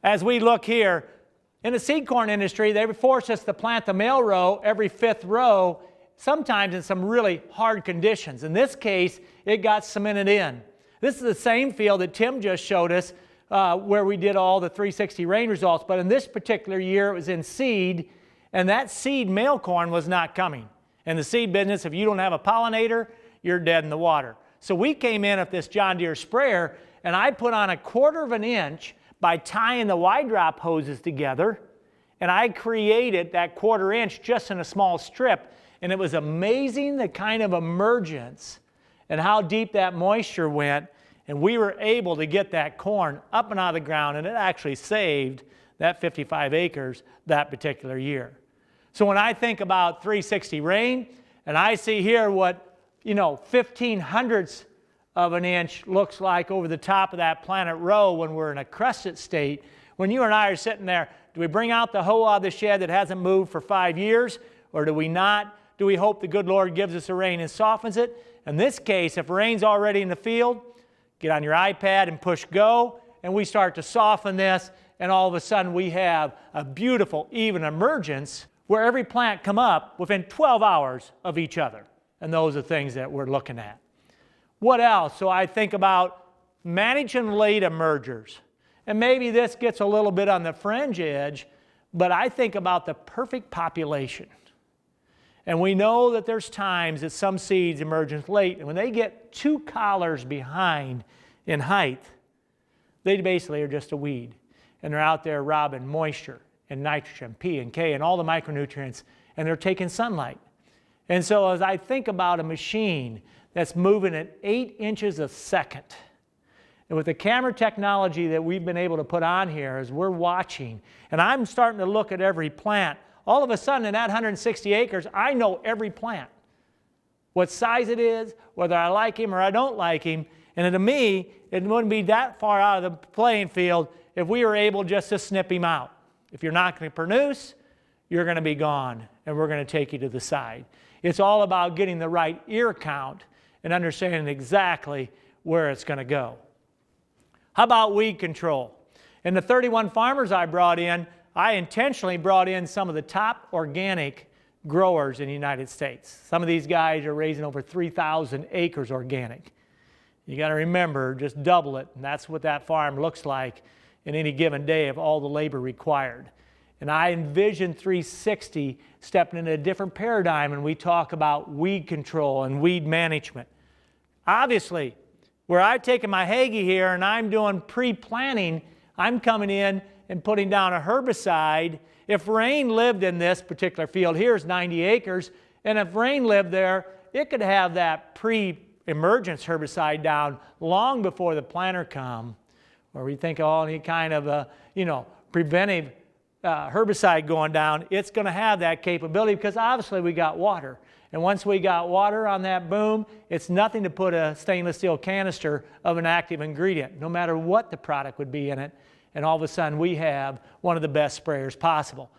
As we look here, in the seed corn industry, they force us to plant the male row every 5th row, sometimes in some really hard conditions. In this case, it got cemented in. This is the same field that Tim just showed us where we did all the 360 Rain results, but in this particular year it was in seed, and that seed male corn was not coming. In the seed business, if you don't have a pollinator, you're dead in the water. So we came in with this John Deere sprayer, and I put on 1/4 inch by tying the Y-drop hoses together, and I created that 1/4 inch just in a small strip, and it was amazing the kind of emergence and how deep that moisture went, and we were able to get that corn up and out of the ground, and it actually saved that 55 acres that particular year. So when I think about 360 Rain, and I see here what, 1/1500ths of an inch looks like over the top of that planet row when we're in a crusted state, when you and I are sitting there, do we bring out the hoe out of the shed that hasn't moved for 5 years, or do we not? Do we hope the good Lord gives us a rain and softens it? In this case, if rain's already in the field, get on your iPad and push go, and we start to soften this, and all of a sudden we have a beautiful, even emergence where every plant come up within 12 hours of each other. And those are things that we're looking at. What else? So I think about managing late emergers. And maybe this gets a little bit on the fringe edge, but I think about the perfect population. And we know that there's times that some seeds emerge late, and when they get 2 collars behind in height, they basically are just a weed. And they're out there robbing moisture and nitrogen, P and K, and all the micronutrients, and they're taking sunlight. And so as I think about a machine that's moving at 8 inches a second, and with the camera technology that we've been able to put on here as we're watching, and I'm starting to look at every plant, all of a sudden in that 160 acres, I know every plant, what size it is, whether I like him or I don't like him, and to me, it wouldn't be that far out of the playing field if we were able just to snip him out. If you're not going to produce, you're going to be gone, and we're going to take you to the side. It's all about getting the right ear count and understanding exactly where it's going to go. How about weed control? In the 31 farmers I brought in, I intentionally brought in some of the top organic growers in the United States. Some of these guys are raising over 3,000 acres organic. You got to remember, just double it, and that's what that farm looks like in any given day of all the labor required. And I envision 360 stepping into a different paradigm when we talk about weed control and weed management. Obviously, where I've taken my Hagie here and I'm doing pre-planting, I'm coming in and putting down a herbicide. If rain lived in this particular field, here's 90 acres, and if rain lived there, it could have that pre-emergence herbicide down long before the planter come. Or we think, oh, any kind of preventive herbicide going down, it's going to have that capability because obviously we got water. And once we got water on that boom, it's nothing to put a stainless steel canister of an active ingredient, no matter what the product would be in it. And all of a sudden we have one of the best sprayers possible.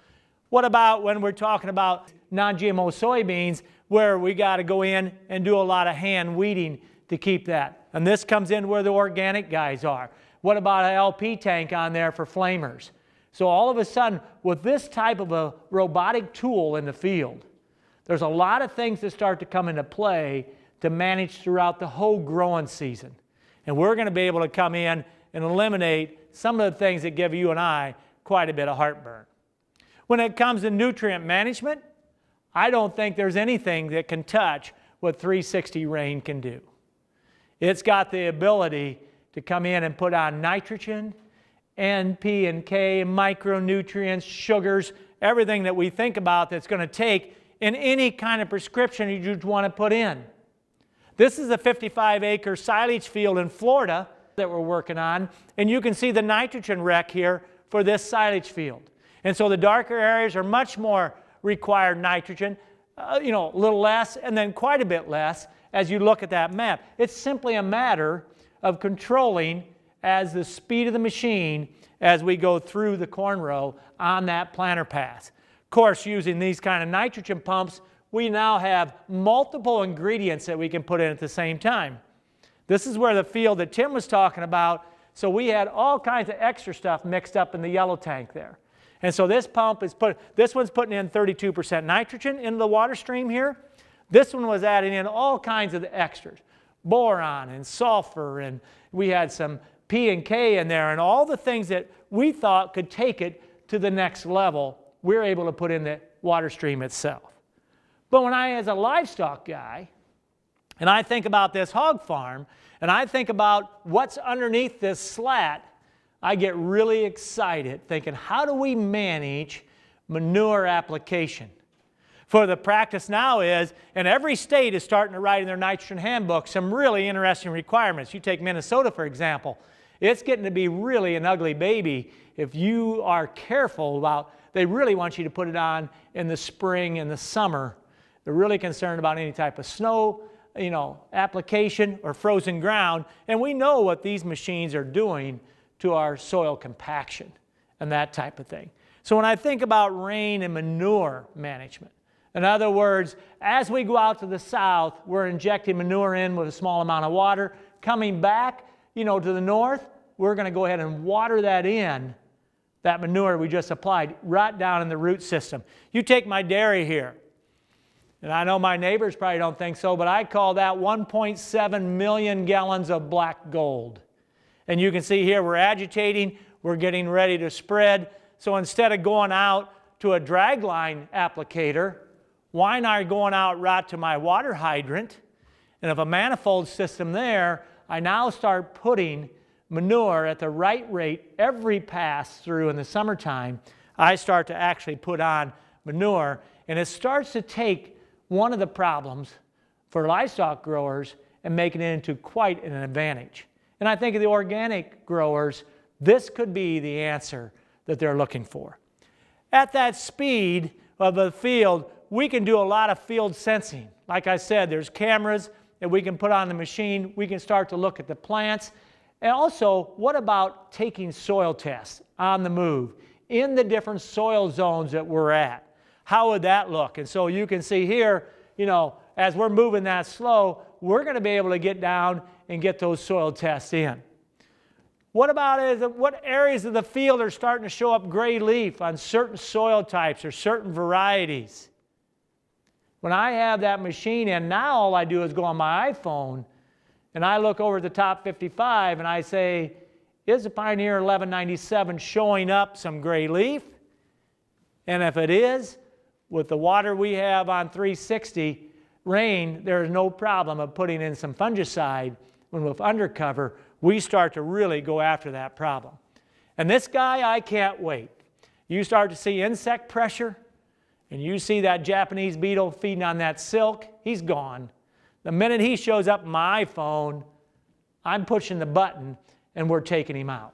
What about when we're talking about non-GMO soybeans, where we got to go in and do a lot of hand weeding to keep that? And this comes in where the organic guys are. What about an LP tank on there for flamers? So all of a sudden, with this type of a robotic tool in the field, there's a lot of things that start to come into play to manage throughout the whole growing season. And we're going to be able to come in and eliminate some of the things that give you and I quite a bit of heartburn. When it comes to nutrient management, I don't think there's anything that can touch what 360 Rain can do. It's got the ability to come in and put on nitrogen, N, P, and K, micronutrients, sugars, everything that we think about that's going to take in any kind of prescription you want to put in. This is a 55-acre silage field in Florida that we're working on, and you can see the nitrogen rec here for this silage field. And so the darker areas are much more required nitrogen, a little less, and then quite a bit less as you look at that map. It's simply a matter of controlling as the speed of the machine as we go through the corn row on that planter pass. Of course, using these kind of nitrogen pumps, we now have multiple ingredients that we can put in at the same time. This is where the field that Tim was talking about, so we had all kinds of extra stuff mixed up in the yellow tank there. And so this pump is this one's putting in 32% nitrogen into the water stream here. This one was adding in all kinds of the extras, boron and sulfur, and we had some P and K in there, and all the things that we thought could take it to the next level, we're able to put in the water stream itself. But when I, as a livestock guy, and I think about this hog farm, and I think about what's underneath this slat, I get really excited thinking, how do we manage manure application? For the practice now is, and every state is starting to write in their nitrogen handbook some really interesting requirements. You take Minnesota, for example. It's getting to be really an ugly baby if you are careful about, they really want you to put it on in the spring and the summer. They're really concerned about any type of snow, application or frozen ground. And we know what these machines are doing to our soil compaction and that type of thing. So when I think about rain and manure management, in other words, as we go out to the south, we're injecting manure in with a small amount of water. Coming back, to the north, we're going to go ahead and water that in, that manure we just applied, right down in the root system. You take my dairy here, and I know my neighbors probably don't think so, but I call that 1.7 million gallons of black gold. And you can see here we're agitating, we're getting ready to spread. So instead of going out to a dragline applicator, why not going out right to my water hydrant? And if a manifold system there, I now start putting manure at the right rate every pass through in the summertime. I start to actually put on manure, and it starts to take one of the problems for livestock growers and making it into quite an advantage. And I think of the organic growers, this could be the answer that they're looking for. At that speed of the field, we can do a lot of field sensing. Like I said, there's cameras that we can put on the machine. We can start to look at the plants. And also, what about taking soil tests on the move in the different soil zones that we're at? how would that look? And so you can see here, you know, as we're moving that slow, we're going to be able to get down and get those soil tests in. What about what areas of the field are starting to show up gray leaf on certain soil types or certain varieties? When I have that machine in, now all I do is go on my iPhone and I look over at the top 55 and I say, is the Pioneer 1197 showing up some gray leaf? And if it is, with the water we have on 360 rain, there is no problem of putting in some fungicide. When with undercover, we start to really go after that problem. And this guy, I can't wait. You start to see insect pressure, and you see that Japanese beetle feeding on that silk, he's gone. The minute he shows up on my iPhone, I'm pushing the button, and we're taking him out.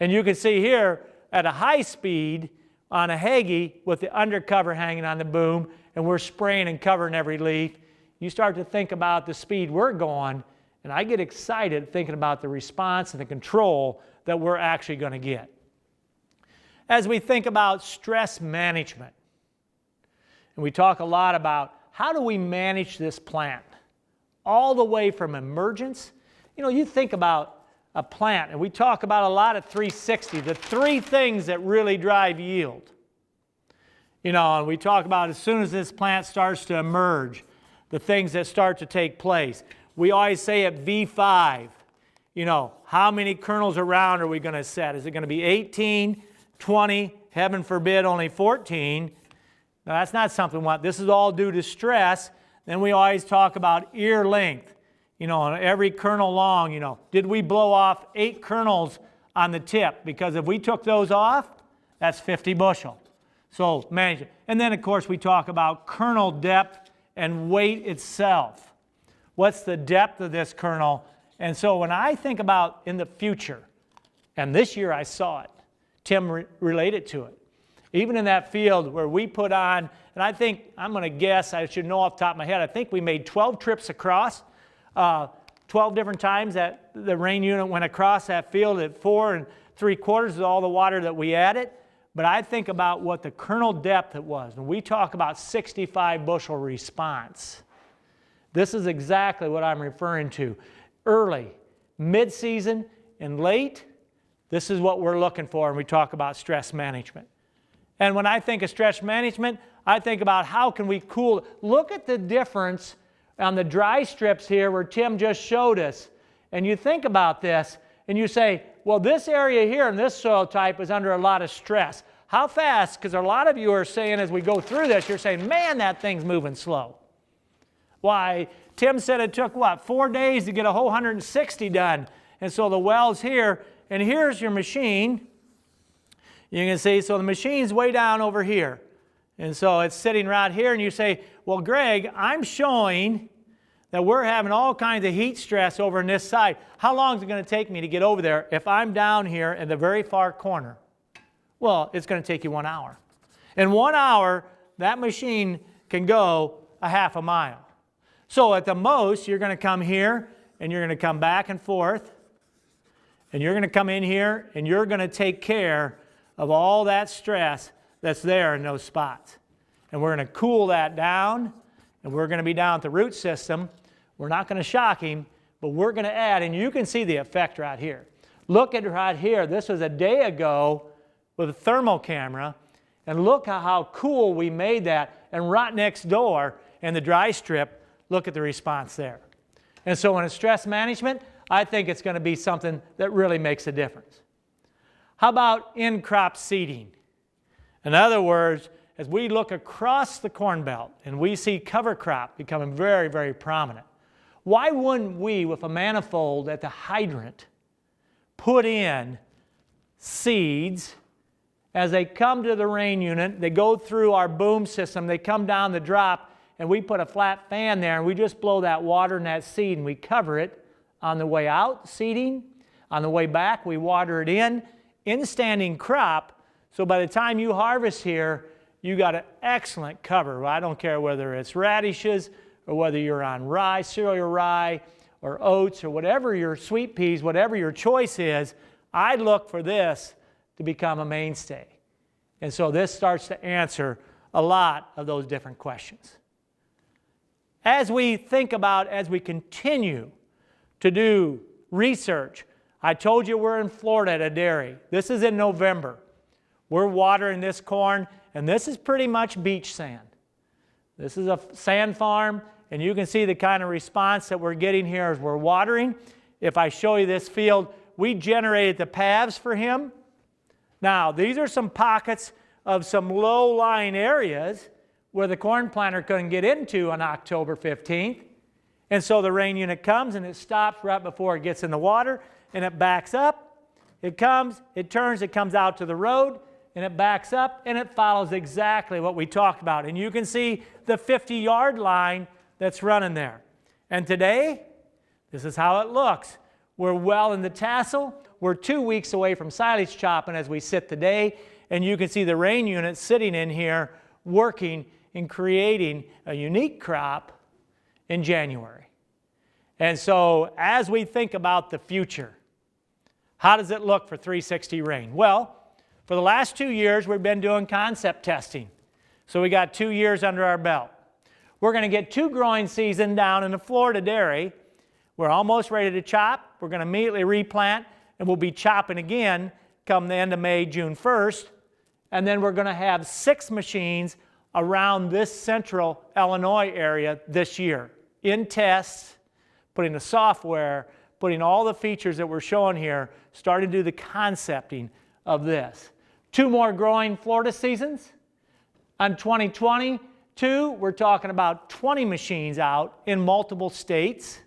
And you can see here, at a high speed, on a Hagie with the undercover hanging on the boom, and we're spraying and covering every leaf, you start to think about the speed we're going, and I get excited thinking about the response and the control that we're actually going to get. As we think about stress management, and we talk a lot about how do we manage this plant, all the way from emergence. You know, you think about a plant, and we talk about a lot at 360, the three things that really drive yield. You know, and we talk about as soon as this plant starts to emerge, the things that start to take place. We always say at V5, you know, how many kernels around are we going to set? Is it going to be 18, 20, heaven forbid only 14? Now that's not something we want. This is all due to stress. Then we always talk about ear length. You know, on every kernel long, you know, did we blow off 8 kernels on the tip? Because if we took those off, that's 50 bushel. So manage it. And then, of course, we talk about kernel depth and weight itself. What's the depth of this kernel? And so when I think about in the future, and this year I saw it, Tim related to it. Even in that field where we put on, and I think, I'm going to guess, I should know off the top of my head, I think we made 12 trips across. 12 different times that the rain unit went across that field at 4 3/4 of all the water that we added. But I think about what the kernel depth it was. When we talk about 65 bushel response, this is exactly what I'm referring to. Early, mid-season, and late, this is what we're looking for when we talk about stress management. And when I think of stress management, I think about how can we cool. Look at the difference on the dry strips here where Tim just showed us. And you think about this and you say, well, this area here in this soil type is under a lot of stress. How fast? Because a lot of you are saying as we go through this, you're saying, man, that thing's moving slow. Why, Tim said it took, what, 4 days to get a whole 160 done. And so the well's here, and here's your machine. You can see, so the machine's way down over here. And so it's sitting right here, and you say, well, Greg, I'm showing that we're having all kinds of heat stress over on this side. How long is it going to take me to get over there if I'm down here in the very far corner? Well, it's going to take you 1 hour. In 1 hour, that machine can go a half a mile. So at the most, you're going to come here, and you're going to come back and forth, and you're going to come in here, and you're going to take care of all that stress that's there in those spots. And we're going to cool that down, and we're going to be down at the root system. We're not going to shock him, but we're going to add, and you can see the effect right here. Look at right here. This was a day ago with a thermal camera, and look how cool we made that. And right next door in the dry strip, look at the response there. And so in a stress management, I think it's going to be something that really makes a difference. How about in-crop seeding? In other words, as we look across the Corn Belt and we see cover crop becoming very, very prominent, why wouldn't we, with a manifold at the hydrant, put in seeds as they come to the rain unit, they go through our boom system, they come down the drop, and we put a flat fan there and we just blow that water in that seed and we cover it on the way out, seeding. On the way back, we water it in standing crop. So by the time you harvest here, you got an excellent cover. I don't care whether it's radishes or whether you're on rye, cereal rye, or oats, or whatever your sweet peas, whatever your choice is, I look for this to become a mainstay. And so this starts to answer a lot of those different questions. As we think about, as we continue to do research, I told you we're in Florida at a dairy. This is in November. We're watering this corn, and this is pretty much beach sand. This is a sand farm, and you can see the kind of response that we're getting here as we're watering. If I show you this field, we generated the paths for him. Now, these are some pockets of some low-lying areas where the corn planter couldn't get into on October 15th. And so the rain unit comes and it stops right before it gets in the water, and it backs up. It comes, it turns, it comes out to the road, and it backs up, and it follows exactly what we talked about. And you can see the 50-yard line that's running there. And today, this is how it looks. We're well in the tassel. We're 2 weeks away from silage chopping as we sit today, and you can see the rain unit sitting in here working in creating a unique crop in January. And so as we think about the future, how does it look for 360 Rain? Well, for the last 2 years, we've been doing concept testing. So we got 2 years under our belt. We're going to get 2 growing seasons down in the Florida dairy. We're almost ready to chop. We're going to immediately replant, and we'll be chopping again come the end of May, June 1st. And then we're going to have 6 machines around this central Illinois area this year in tests, putting the software, putting all the features that we're showing here, starting to do the concepting of this. 2 more growing Florida seasons. On 2022, we're talking about 20 machines out in multiple states.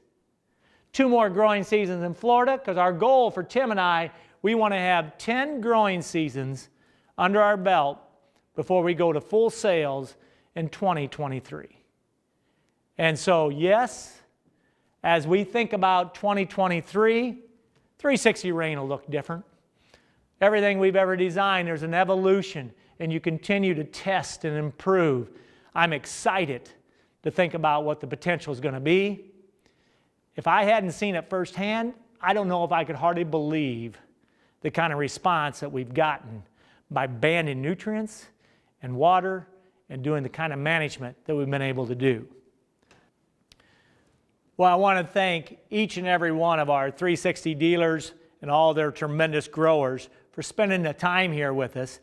2 more growing seasons in Florida, because our goal for Tim and I, we want to have 10 growing seasons under our belt before we go to full sales in 2023. And so, yes, as we think about 2023, 360 Rain will look different. Everything we've ever designed, there's an evolution, and you continue to test and improve. I'm excited to think about what the potential is going to be. If I hadn't seen it firsthand, I don't know if I could hardly believe the kind of response that we've gotten by banning nutrients and water and doing the kind of management that we've been able to do. Well, I want to thank each and every one of our 360 dealers and all their tremendous growers for spending the time here with us.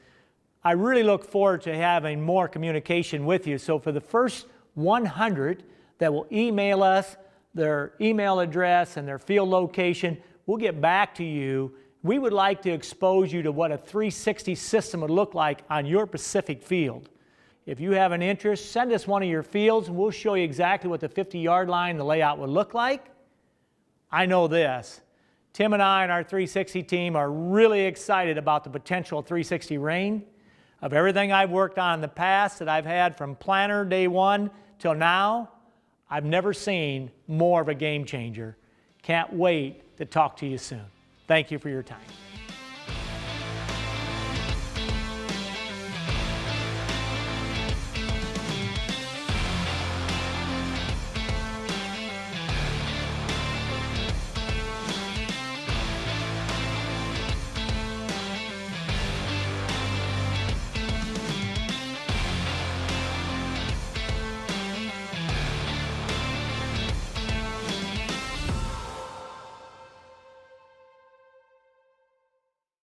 I really look forward to having more communication with you. So for the first 100 that will email us their email address and their field location, we'll get back to you. We would like to expose you to what a 360 system would look like on your Pacific field. If you have an interest, send us one of your fields and we'll show you exactly what the 50-yard line, the layout would look like. I know this. Tim and I and our 360 team are really excited about the potential of 360 Rain. Of everything I've worked on in the past that I've had from planter day one till now, I've never seen more of a game changer. Can't wait to talk to you soon. Thank you for your time.